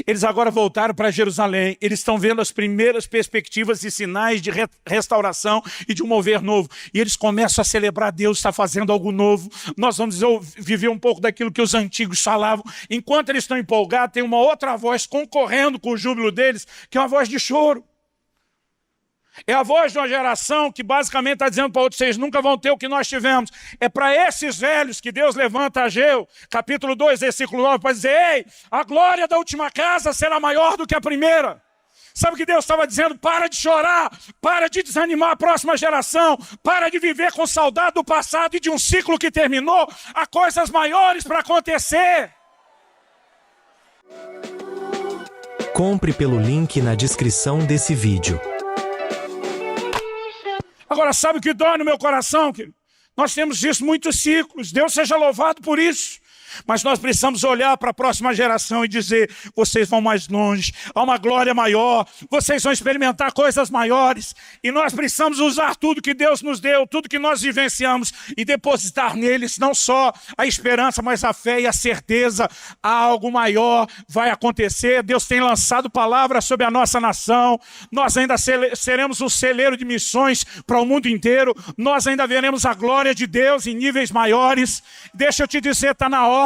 Eles agora voltaram para Jerusalém, eles estão vendo as primeiras perspectivas e sinais de restauração e de um mover novo. E eles começam a celebrar, Deus está fazendo algo novo, nós vamos viver um pouco daquilo que os antigos falavam. Enquanto eles estão empolgados, tem uma outra voz concorrendo com o júbilo deles, que é uma voz de choro. É a voz de uma geração que basicamente está dizendo para outros, vocês nunca vão ter o que nós tivemos. É para esses velhos que Deus levanta Ageu, capítulo 2, versículo 9, para dizer, ei, a glória da última casa será maior do que a primeira. Sabe o que Deus estava dizendo? Para de chorar, para de desanimar a próxima geração, para de viver com saudade do passado e de um ciclo que terminou. Há coisas maiores para acontecer. Compre pelo link na descrição desse vídeo. Agora, sabe o que dói no meu coração, querido? Nós temos visto muitos ciclos, Deus seja louvado por isso. Mas nós precisamos olhar para a próxima geração e dizer, vocês vão mais longe, há uma glória maior, vocês vão experimentar coisas maiores. E nós precisamos usar tudo que Deus nos deu, tudo que nós vivenciamos e depositar neles não só a esperança, mas a fé e a certeza. Há algo maior vai acontecer. Deus tem lançado palavras sobre a nossa nação. Nós ainda seremos um celeiro de missões para o mundo inteiro. Nós ainda veremos a glória de Deus em níveis maiores. Deixa eu te dizer, está na hora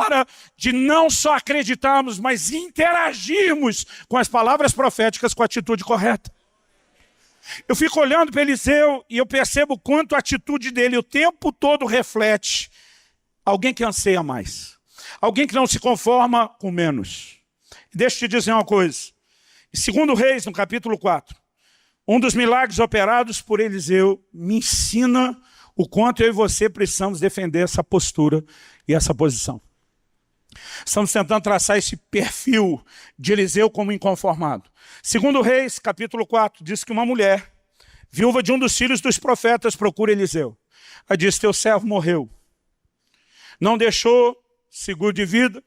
de não só acreditarmos, mas interagirmos com as palavras proféticas com a atitude correta. Eu fico olhando para Eliseu e eu percebo quanto a atitude dele o tempo todo reflete alguém que anseia mais, alguém que não se conforma com menos. Deixa eu te dizer uma coisa, em 2 Reis, no capítulo 4, um dos milagres operados por Eliseu me ensina o quanto eu e você precisamos defender essa postura e essa posição. Estamos tentando traçar esse perfil de Eliseu como inconformado. 2 Reis, capítulo 4, diz que uma mulher, viúva de um dos filhos dos profetas, procura Eliseu. Ela diz, teu servo morreu. Não deixou seguro de vida,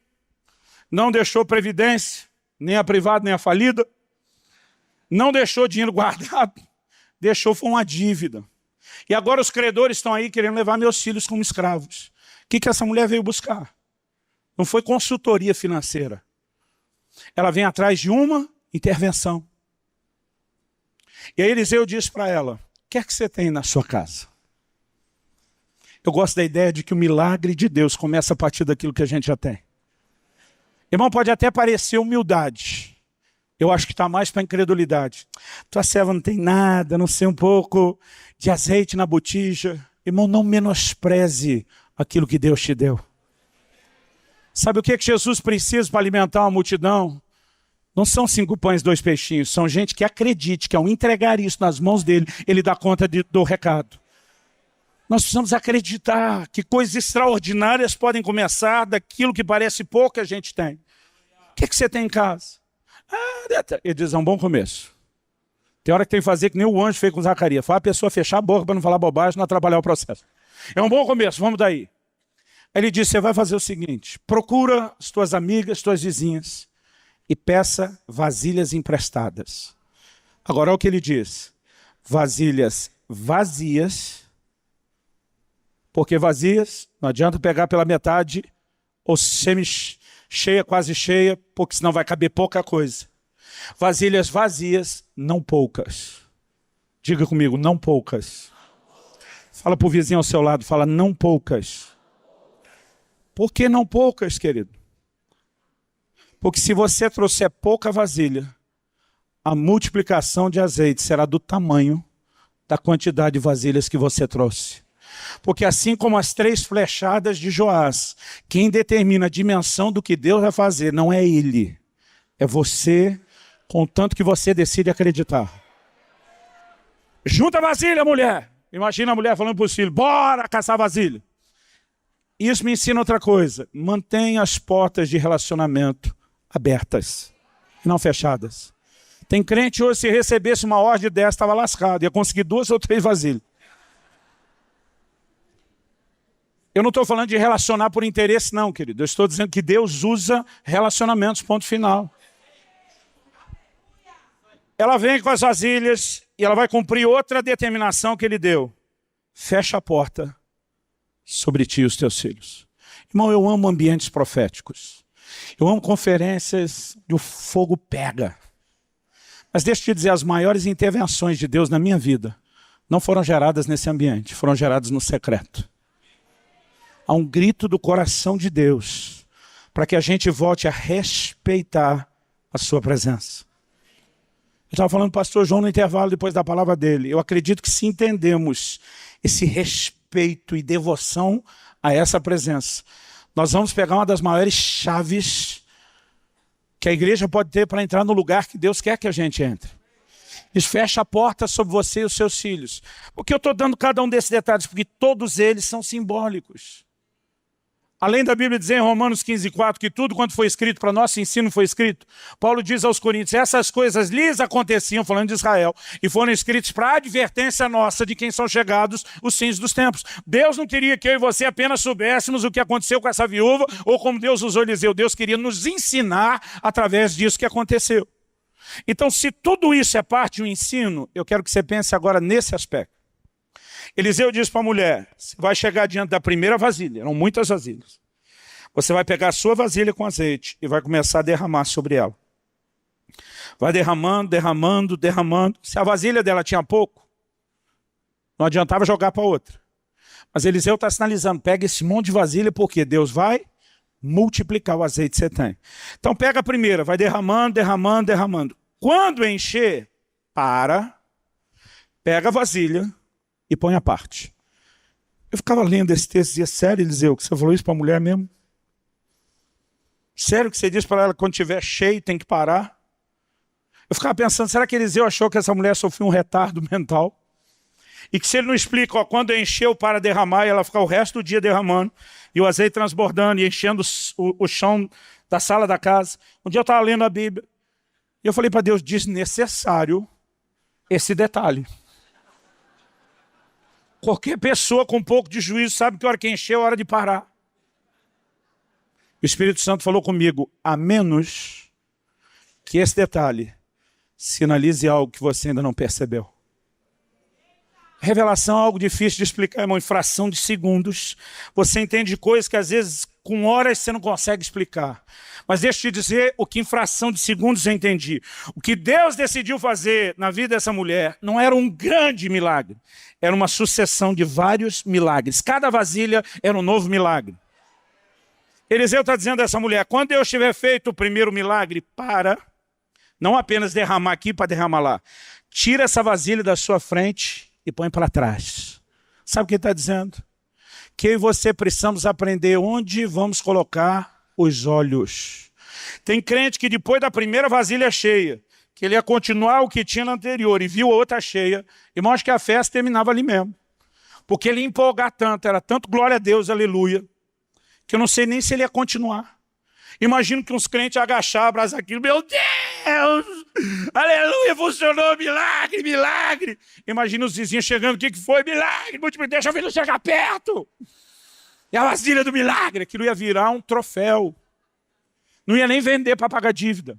não deixou previdência, nem a privada, nem a falida, não deixou dinheiro guardado, deixou foi uma dívida. E agora os credores estão aí querendo levar meus filhos como escravos. O que essa mulher veio buscar? Não foi consultoria financeira. Ela vem atrás de uma intervenção. E aí Eliseu diz para ela, o que é que você tem na sua casa? Eu gosto da ideia de que o milagre de Deus começa a partir daquilo que a gente já tem. Irmão, pode até parecer humildade. Eu acho que está mais para incredulidade. Tua serva não tem nada, não sei, um pouco de azeite na botija. Irmão, não menospreze aquilo que Deus te deu. Sabe o que Jesus precisa para alimentar uma multidão? Não são 5 pães e 2 peixinhos. São gente que acredite que ao entregar isso nas mãos dele, ele dá conta do recado. Nós precisamos acreditar que coisas extraordinárias podem começar daquilo que parece pouco que a gente tem. O que você tem em casa? Ele diz, é um bom começo. Tem hora que tem que fazer que nem o anjo fez com Zacarias. Fala a pessoa fechar a boca para não falar bobagem, não atrapalhar o processo. É um bom começo, vamos daí. Aí ele disse, você vai fazer o seguinte, procura as tuas amigas, as tuas vizinhas e peça vasilhas emprestadas. Agora olha o que ele diz, vasilhas vazias, porque vazias não adianta pegar pela metade ou semi-cheia, quase cheia, porque senão vai caber pouca coisa. Vasilhas vazias, não poucas. Diga comigo, não poucas. Fala para o vizinho ao seu lado, fala não poucas. Por que não poucas, querido? Porque se você trouxer pouca vasilha, a multiplicação de azeite será do tamanho da quantidade de vasilhas que você trouxe. Porque assim como as 3 flechadas de Joás, quem determina a dimensão do que Deus vai fazer não é ele, é você, contanto que você decide acreditar. Junta a vasilha, mulher. Imagina a mulher falando para os filhos, bora caçar vasilha. Isso me ensina outra coisa. Mantenha as portas de relacionamento abertas e não fechadas. Tem crente hoje, se recebesse uma ordem dessa, estava lascado. Ia conseguir 2 ou 3 vasilhas. Eu não estou falando de relacionar por interesse, não, querido. Eu estou dizendo que Deus usa relacionamentos, ponto final. Ela vem com as vasilhas e ela vai cumprir outra determinação que ele deu. Fecha a porta sobre ti e os teus filhos. Irmão, eu amo ambientes proféticos. Eu amo conferências onde o fogo pega. Mas deixa eu te dizer, as maiores intervenções de Deus na minha vida não foram geradas nesse ambiente, foram geradas no secreto. Há um grito do coração de Deus para que a gente volte a respeitar a sua presença. Eu estava falando para o pastor João no intervalo depois da palavra dele. Eu acredito que se entendemos esse respeito e devoção a essa presença, nós vamos pegar uma das maiores chaves que a igreja pode ter para entrar no lugar que Deus quer que a gente entre. Diz, fecha a porta sobre você e os seus filhos. Por que eu estou dando cada um desses detalhes? Porque todos eles são simbólicos. Além da Bíblia dizer em Romanos 15:4 que tudo quanto foi escrito para nosso ensino foi escrito, Paulo diz aos Coríntios, essas coisas lhes aconteciam, falando de Israel, e foram escritos para a advertência nossa de quem são chegados os fins dos tempos. Deus não queria que eu e você apenas soubéssemos o que aconteceu com essa viúva, ou como Deus usou Eliseu. Deus queria nos ensinar através disso que aconteceu. Então, se tudo isso é parte de um ensino, eu quero que você pense agora nesse aspecto. Eliseu diz para a mulher, você vai chegar diante da primeira vasilha, eram muitas vasilhas. Você vai pegar a sua vasilha com azeite e vai começar a derramar sobre ela. Vai derramando, derramando, derramando. Se a vasilha dela tinha pouco, não adiantava jogar para outra. Mas Eliseu está sinalizando, pega esse monte de vasilha porque Deus vai multiplicar o azeite que você tem. Então pega a primeira, vai derramando, derramando, derramando. Quando encher, pega a vasilha e põe à parte. Eu ficava lendo esse texto e dizia, sério, Eliseu, que você falou isso para a mulher mesmo? Sério que você diz para ela que quando estiver cheio tem que parar? Eu ficava pensando, será que Eliseu achou que essa mulher sofreu um retardo mental? E que se ele não explica, ó, quando encheu para derramar, e ela ficar o resto do dia derramando, e o azeite transbordando e enchendo o chão da sala da casa. Um dia eu estava lendo a Bíblia, e eu falei para Deus, desnecessário esse detalhe. Qualquer pessoa com um pouco de juízo sabe que a hora que encheu é a hora de parar. O Espírito Santo falou comigo, a menos que esse detalhe sinalize algo que você ainda não percebeu. Revelação é algo difícil de explicar, irmão, em fração de segundos. Você entende coisas que às vezes com horas você não consegue explicar. Mas deixa eu te dizer o que em fração de segundos eu entendi. O que Deus decidiu fazer na vida dessa mulher não era um grande milagre. Era uma sucessão de vários milagres. Cada vasilha era um novo milagre. Eliseu está dizendo a essa mulher, quando Deus tiver feito o primeiro milagre, não apenas derramar aqui para derramar lá. Tira essa vasilha da sua frente e põe para trás. Sabe o que ele está dizendo? Que eu e você precisamos aprender onde vamos colocar os olhos. Tem crente que depois da primeira vasilha cheia, que ele ia continuar o que tinha na anterior e viu a outra cheia, e mostra que a festa terminava ali mesmo. Porque ele ia empolgar tanto, era tanto glória a Deus, aleluia, que eu não sei nem se ele ia continuar. Imagino que uns crentes agachavam, abraçavam aquilo, meu Deus, aleluia, funcionou, milagre, milagre. Imagina os vizinhos chegando, o que foi? Milagre, deixa eu ver não chegar perto. E a vasilha do milagre, aquilo ia virar um troféu. Não ia nem vender para pagar dívida.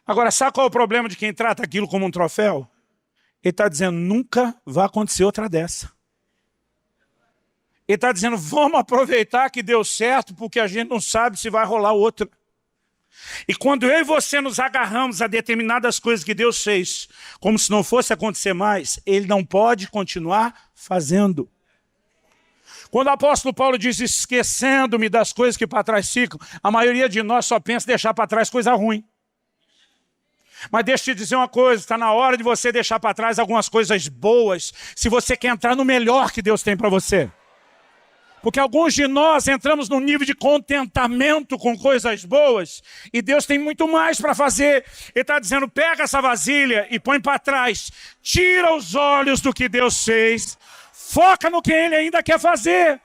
Agora, sabe qual é o problema de quem trata aquilo como um troféu? Ele está dizendo, nunca vai acontecer outra dessa. Ele está dizendo, vamos aproveitar que deu certo, porque a gente não sabe se vai rolar outra. E quando eu e você nos agarramos a determinadas coisas que Deus fez, como se não fosse acontecer mais, Ele não pode continuar fazendo. Quando o apóstolo Paulo diz, esquecendo-me das coisas que para trás ficam, a maioria de nós só pensa em deixar para trás coisa ruim. Mas deixa eu te dizer uma coisa, está na hora de você deixar para trás algumas coisas boas, se você quer entrar no melhor que Deus tem para você. Porque alguns de nós entramos num nível de contentamento com coisas boas e Deus tem muito mais para fazer. Ele está dizendo, pega essa vasilha e põe para trás. Tira os olhos do que Deus fez. Foca no que Ele ainda quer fazer.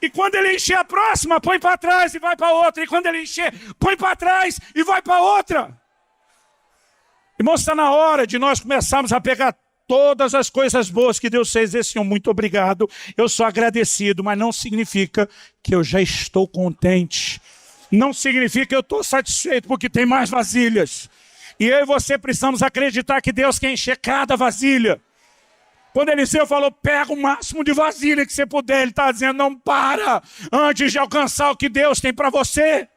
E quando Ele encher a próxima, põe para trás e vai para outra. E quando Ele encher, põe para trás e vai para outra. Irmãos, está na hora de nós começarmos a pegar todas as coisas boas que Deus fez, Senhor, muito obrigado. Eu sou agradecido, mas não significa que eu já estou contente. Não significa que eu estou satisfeito, porque tem mais vasilhas. E eu e você precisamos acreditar que Deus quer encher cada vasilha. Quando Eliseu falou, pega o máximo de vasilha que você puder, ele está dizendo, não para antes de alcançar o que Deus tem para você.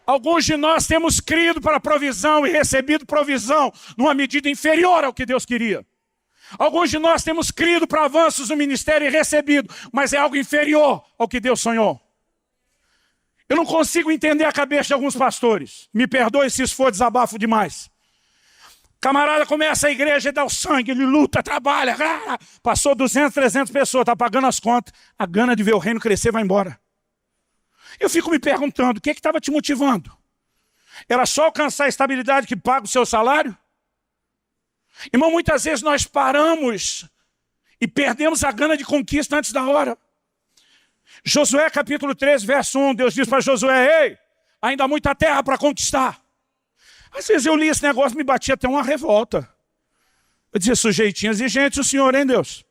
Alguns de nós temos crido para provisão e recebido provisão numa medida inferior ao que Deus queria. Alguns de nós temos crido para avanços no ministério e recebido, mas é algo inferior ao que Deus sonhou. Eu não consigo entender a cabeça de alguns pastores. Me perdoe se isso for desabafo demais. Camarada começa a igreja e dá o sangue, ele luta, trabalha. Passou 200, 300 pessoas, está pagando as contas. A gana de ver o reino crescer vai embora. Eu fico me perguntando, o que estava te motivando? Era só alcançar a estabilidade que paga o seu salário? Irmão, muitas vezes nós paramos e perdemos a gana de conquista antes da hora. Josué capítulo 13, verso 1, Deus diz para Josué: ei, ainda há muita terra para conquistar. Às vezes eu li esse negócio e me batia até uma revolta. Eu dizia: sujeitinho exigente o Senhor, hein, Deus?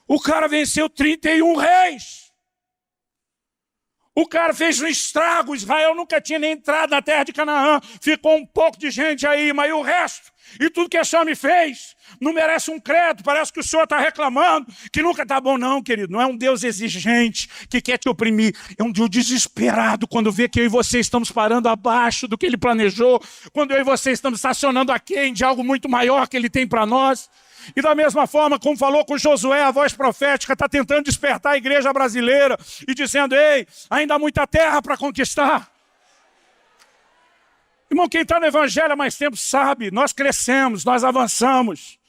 O cara venceu 31 reis. O cara fez um estrago. Israel nunca tinha nem entrado na terra de Canaã. Ficou um pouco de gente aí, mas e o resto? E tudo que esse homem fez não merece um crédito. Parece que o Senhor está reclamando, que nunca está bom. Não, querido, não é um Deus exigente que quer te oprimir. É um Deus desesperado quando vê que eu e você estamos parando abaixo do que Ele planejou, quando eu e você estamos estacionando aquém de algo muito maior que Ele tem para nós. E da mesma forma, como falou com Josué, a voz profética está tentando despertar a igreja brasileira e dizendo: ei, ainda há muita terra para conquistar. Irmão, quem está no evangelho há mais tempo sabe, nós crescemos, nós avançamos.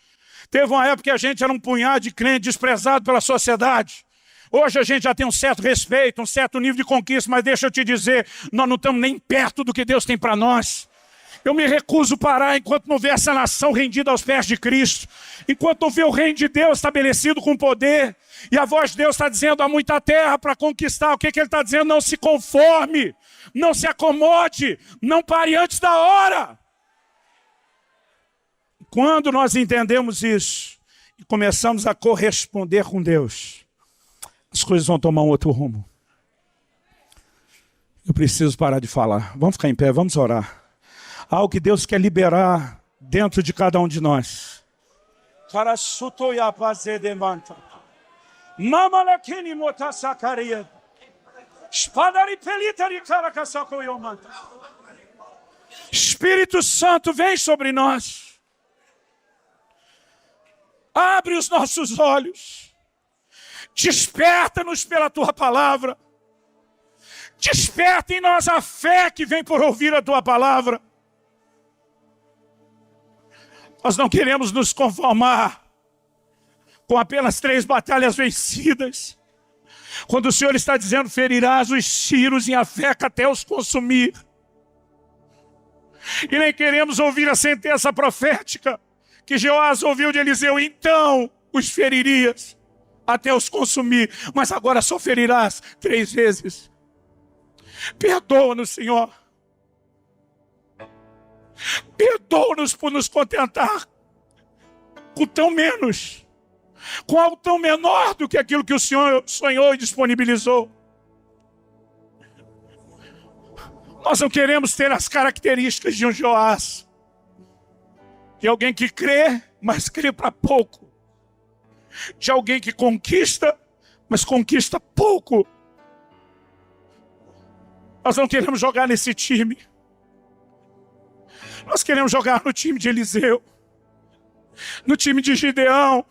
Teve uma época que a gente era um punhado de crente desprezado pela sociedade. Hoje a gente já tem um certo respeito, um certo nível de conquista, mas deixa eu te dizer, nós não estamos nem perto do que Deus tem para nós. Eu me recuso a parar enquanto não ver essa nação rendida aos pés de Cristo. Enquanto não ver o reino de Deus estabelecido com poder. E a voz de Deus está dizendo: há muita terra para conquistar. O que Ele está dizendo? Não se conforme. Não se acomode. Não pare antes da hora. Quando nós entendemos isso e começamos a corresponder com Deus, as coisas vão tomar um outro rumo. Eu preciso parar de falar. Vamos ficar em pé, vamos orar. Algo que Deus quer liberar dentro de cada um de nós. Espírito Santo, vem sobre nós. Abre os nossos olhos. Desperta-nos pela Tua palavra. Desperta em nós a fé que vem por ouvir a Tua palavra. Nós não queremos nos conformar com apenas 3 batalhas vencidas. Quando o Senhor está dizendo: ferirás os ciros em Afeca até os consumir. E nem queremos ouvir a sentença profética que Joás ouviu de Eliseu: então os feririas até os consumir. Mas agora só ferirás 3 vezes. Perdoa-nos, Senhor. Perdoa-nos por nos contentar com tão menos, com algo tão menor do que aquilo que o Senhor sonhou e disponibilizou. Nós não queremos ter as características de um Joás, de alguém que crê, mas crê para pouco, de alguém que conquista, mas conquista pouco. Nós não queremos jogar nesse time. Nós queremos jogar no time de Eliseu, no time de Gideão.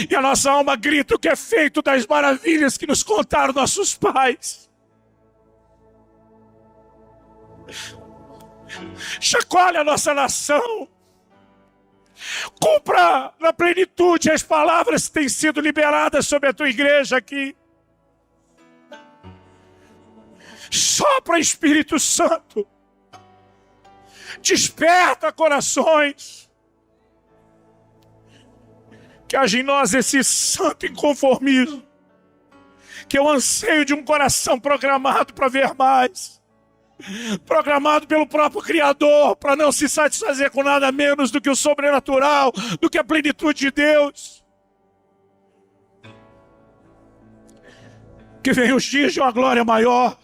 E a nossa alma grita o que é feito das maravilhas que nos contaram nossos pais. Chacoalhe a nossa nação. Cumpra na plenitude as palavras que têm sido liberadas sobre a tua igreja aqui. Sopra, Espírito Santo. Desperta corações. Que haja em nós esse santo inconformismo, que é o anseio de um coração programado para ver mais, programado pelo próprio Criador para não se satisfazer com nada menos do que o sobrenatural, do que a plenitude de Deus. Que venham os dias de uma glória maior.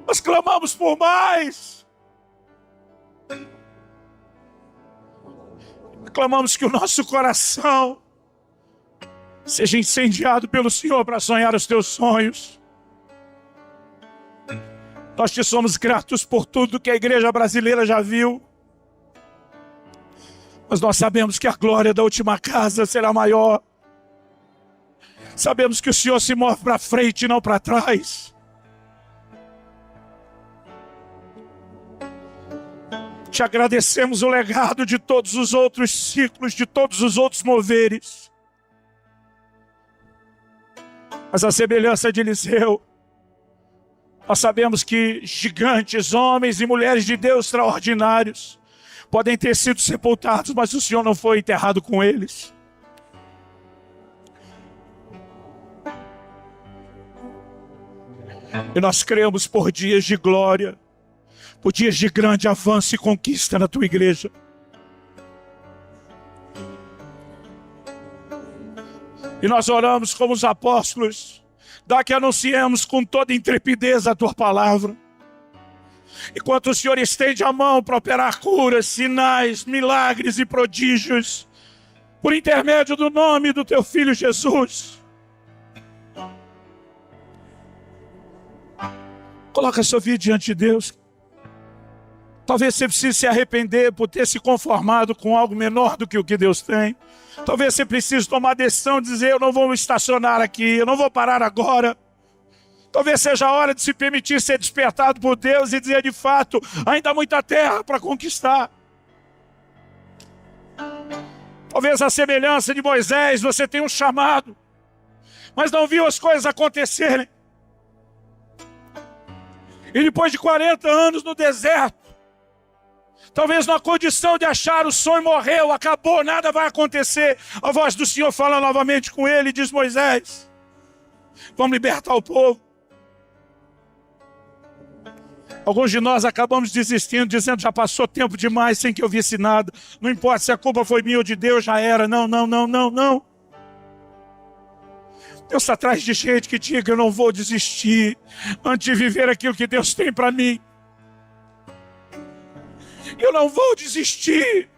Nós clamamos por mais. Clamamos que o nosso coração seja incendiado pelo Senhor para sonhar os teus sonhos. Nós te somos gratos por tudo que a igreja brasileira já viu. Mas nós sabemos que a glória da última casa será maior. Sabemos que o Senhor se move para frente e não para trás. Te agradecemos o legado de todos os outros ciclos, de todos os outros moveres. Mas a semelhança de Eliseu, nós sabemos que gigantes, homens e mulheres de Deus extraordinários, podem ter sido sepultados, mas o Senhor não foi enterrado com eles. E nós cremos por dias de glória, por dias de grande avanço e conquista na tua igreja. E nós oramos como os apóstolos, dá que anunciemos com toda intrepidez a tua palavra. Enquanto o Senhor estende a mão para operar curas, sinais, milagres e prodígios, por intermédio do nome do teu Filho Jesus. Coloca a sua vida diante de Deus. Talvez você precise se arrepender por ter se conformado com algo menor do que o que Deus tem. Talvez você precise tomar a decisão de dizer: eu não vou me estacionar aqui, eu não vou parar agora. Talvez seja a hora de se permitir ser despertado por Deus e dizer: de fato, ainda há muita terra para conquistar. Talvez a semelhança de Moisés, você tenha um chamado, mas não viu as coisas acontecerem. E depois de 40 anos no deserto, talvez na condição de achar o sonho morreu, acabou, nada vai acontecer, a voz do Senhor fala novamente com ele e diz: Moisés, vamos libertar o povo. Alguns de nós acabamos desistindo, dizendo: já passou tempo demais sem que eu visse nada. Não importa se a culpa foi minha ou de Deus, já era. Não. Deus está atrás de gente que diga: eu não vou desistir antes de viver aquilo que Deus tem para mim. Eu não vou desistir.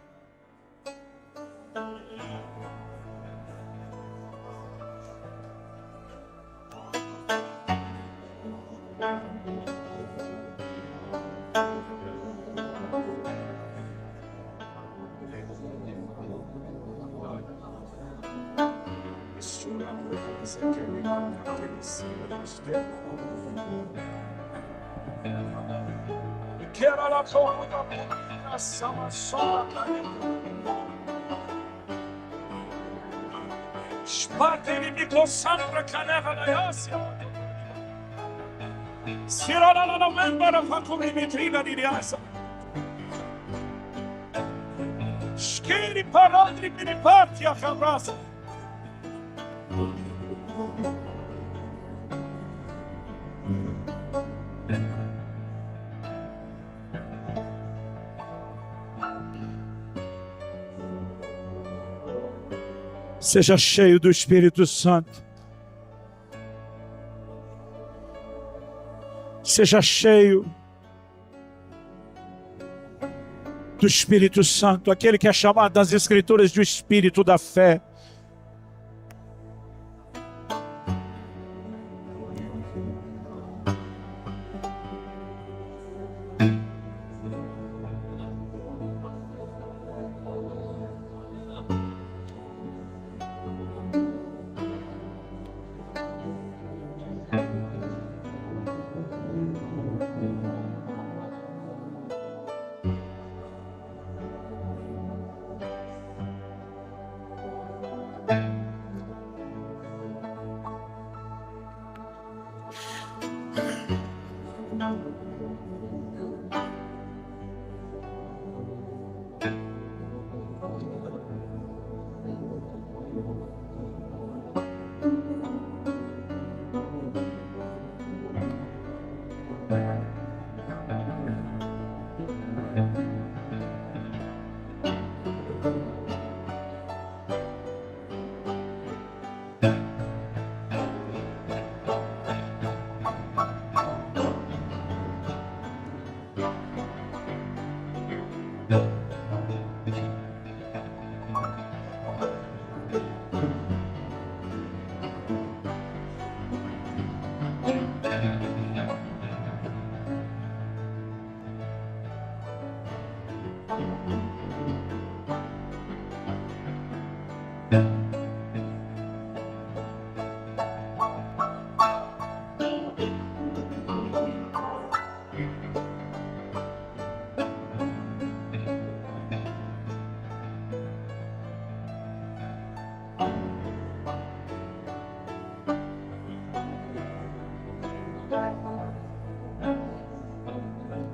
Seja cheio do Espírito Santo. Seja cheio do Espírito Santo, aquele que é chamado nas Escrituras de o Espírito da fé.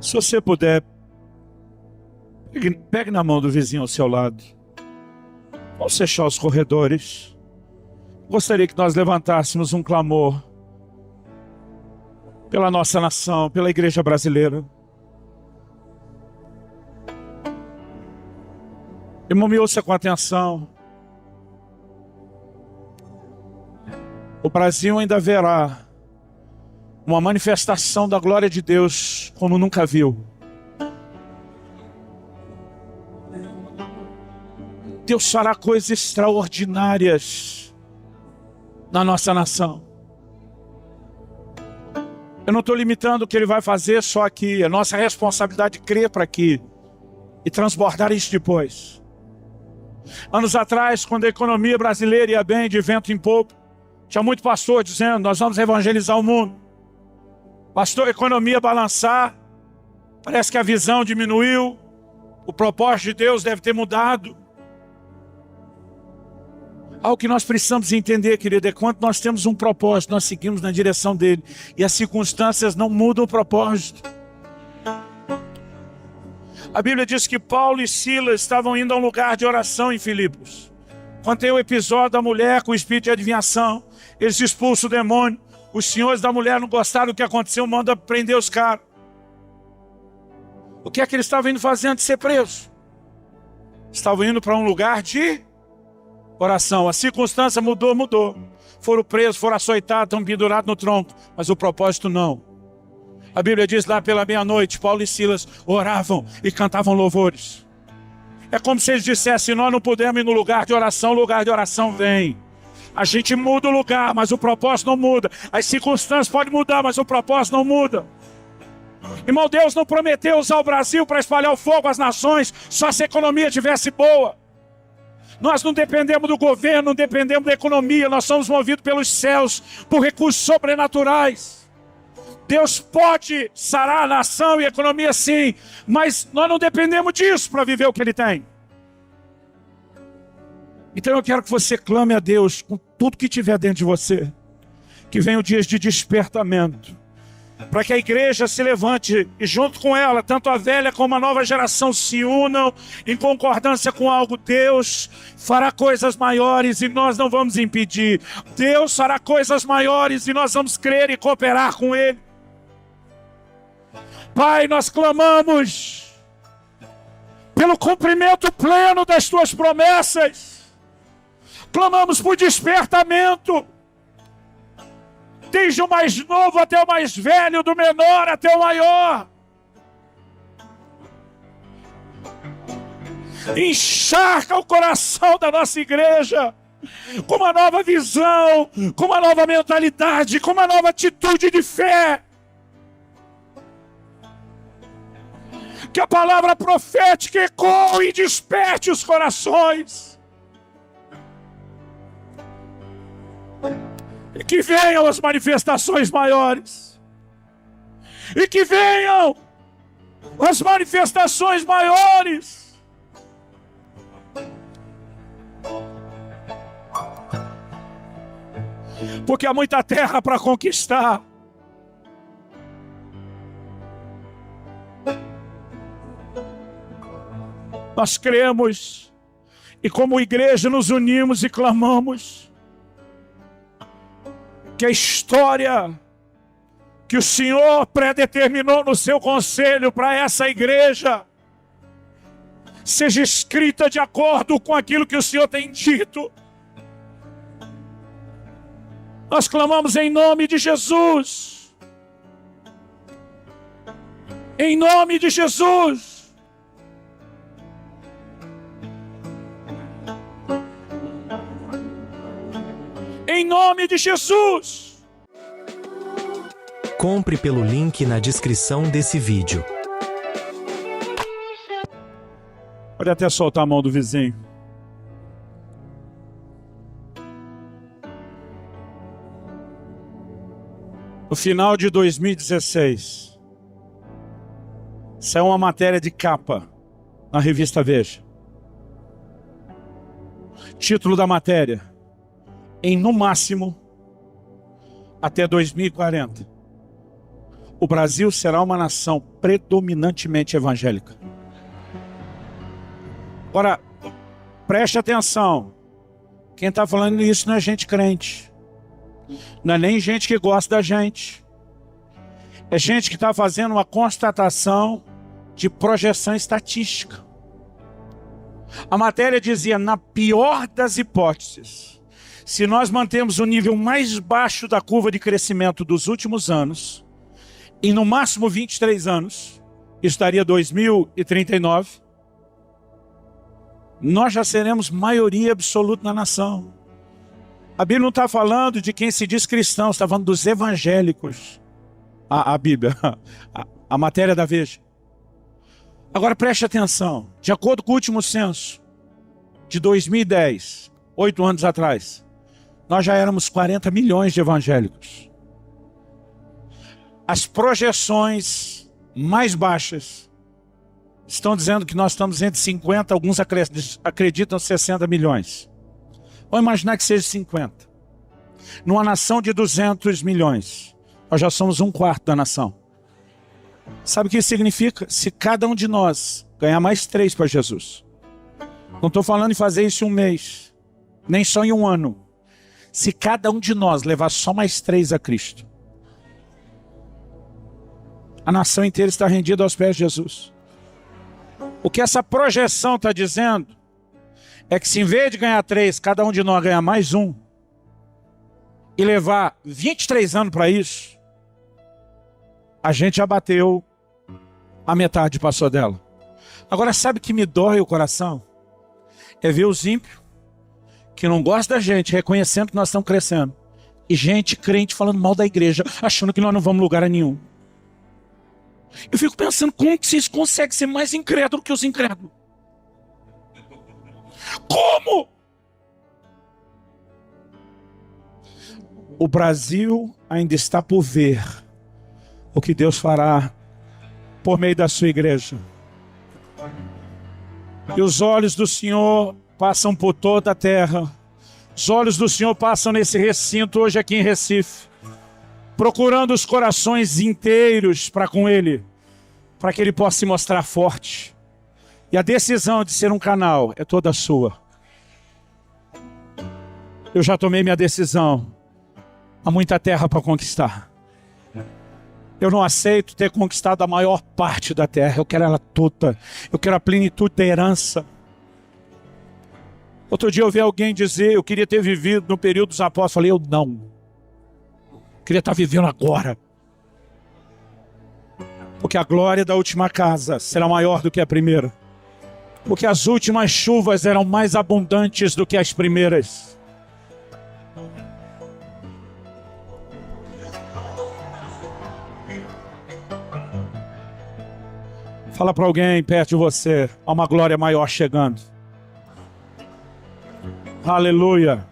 Se você puder, pegue na mão do vizinho ao seu lado. Vamos fechar os corredores. Gostaria que nós levantássemos um clamor pela nossa nação, pela igreja brasileira. Irmão, me ouça com atenção. O Brasil ainda verá uma manifestação da glória de Deus como nunca viu. Deus fará coisas extraordinárias na nossa nação. Eu não estou limitando o que Ele vai fazer só aqui. É nossa responsabilidade crer para aqui e transbordar isso depois. Anos atrás, quando a economia brasileira ia bem, de vento em popa, tinha muito pastor dizendo: nós vamos evangelizar o mundo. Pastor, a economia balançar, parece que a visão diminuiu, o propósito de Deus deve ter mudado. Algo que nós precisamos entender, querido, é quando nós temos um propósito, nós seguimos na direção dele, e as circunstâncias não mudam o propósito. A Bíblia diz que Paulo e Silas estavam indo a um lugar de oração em Filipos. Quando tem o episódio da mulher com o espírito de adivinhação, eles expulsam o demônio. Os senhores da mulher não gostaram do que aconteceu, mandam prender os caras. O que é que eles estavam indo fazer antes de ser presos? Estavam indo para um lugar de oração. A circunstância mudou. Foram presos, foram açoitados, estão pendurados no tronco. Mas o propósito não. A Bíblia diz lá pela meia-noite, Paulo e Silas oravam e cantavam louvores. É como se eles dissessem: nós não podemos ir no lugar de oração, o lugar de oração vem. A gente muda o lugar, mas o propósito não muda. As circunstâncias podem mudar, mas o propósito não muda. Irmão, Deus não prometeu usar o Brasil para espalhar o fogo às nações só se a economia estivesse boa. Nós não dependemos do governo, não dependemos da economia. Nós somos movidos pelos céus, por recursos sobrenaturais. Deus pode sarar a nação e a economia sim, mas nós não dependemos disso para viver o que Ele tem. Então eu quero que você clame a Deus com tudo que tiver dentro de você. Que venham dias de despertamento. Para que a igreja se levante e junto com ela, tanto a velha como a nova geração se unam em concordância com algo. Deus fará coisas maiores e nós não vamos impedir. Deus fará coisas maiores e nós vamos crer e cooperar com Ele. Pai, nós clamamos pelo cumprimento pleno das Tuas promessas. Clamamos por despertamento, desde o mais novo até o mais velho, do menor até o maior. Encharca o coração da nossa igreja com uma nova visão, com uma nova mentalidade, com uma nova atitude de fé. Que a palavra profética ecoe e desperte os corações. E que venham as manifestações maiores. E que venham as manifestações maiores. Porque há muita terra para conquistar. Nós cremos e como igreja nos unimos e clamamos que a história que o Senhor predeterminou no seu conselho para essa igreja seja escrita de acordo com aquilo que o Senhor tem dito. Nós clamamos em nome de Jesus. Em nome de Jesus. Em nome de Jesus. Compre pelo link na descrição desse vídeo. Pode até soltar a mão do vizinho. No final de 2016, saiu uma matéria de capa na revista Veja. Título da matéria: em no máximo até 2040, o Brasil será uma nação predominantemente evangélica. Agora, preste atenção. Quem está falando isso não é gente crente. Não é nem gente que gosta da gente. É gente que está fazendo uma constatação de projeção estatística. A matéria dizia, na pior das hipóteses, se nós mantemos o nível mais baixo da curva de crescimento dos últimos anos, em no máximo 23 anos, estaria 2039, nós já seremos maioria absoluta na nação. A Bíblia não está falando de quem se diz cristão, está falando dos evangélicos. A Bíblia, a matéria da Veja. Agora preste atenção, de acordo com o último censo de 2010, 8 anos atrás, nós já éramos 40 milhões de evangélicos. As projeções mais baixas estão dizendo que nós estamos entre 50, alguns acreditam 60 milhões. Vamos imaginar que seja 50. Numa nação de 200 milhões, nós já somos 1/4 da nação. Sabe o que isso significa? Se cada um de nós ganhar mais 3 para Jesus. Não estou falando em fazer isso em um mês, nem só em um ano. Se cada um de nós levar só mais 3 a Cristo, a nação inteira está rendida aos pés de Jesus. O que essa projeção está dizendo é que se em vez de ganhar 3, cada um de nós ganhar mais 1 e levar 23 anos para isso, a gente já bateu a metade, passou dela. Agora sabe o que me dói o coração? É ver os ímpios que não gostam da gente, reconhecendo que nós estamos crescendo. E gente crente falando mal da igreja, achando que nós não vamos lugar nenhum. Eu fico pensando, como que vocês conseguem ser mais incrédulos que os incrédulos? Como? O Brasil ainda está por ver o que Deus fará por meio da sua igreja. E os olhos do Senhor passam por toda a terra. Os olhos do Senhor passam nesse recinto hoje aqui em Recife, procurando os corações inteiros para com Ele, para que Ele possa se mostrar forte. E a decisão de ser um canal é toda sua. Eu já tomei minha decisão. Há muita terra para conquistar. Eu não aceito ter conquistado a maior parte da terra. Eu quero ela toda. Eu quero a plenitude da herança. Outro dia eu ouvi alguém dizer, eu queria ter vivido no período dos apóstolos. Eu falei, eu não. Eu queria estar vivendo agora. Porque a glória da última casa será maior do que a primeira. Porque as últimas chuvas eram mais abundantes do que as primeiras. Fala para alguém perto de você, há uma glória maior chegando. Aleluia!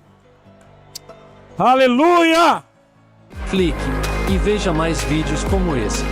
Aleluia! Clique e veja mais vídeos como esse.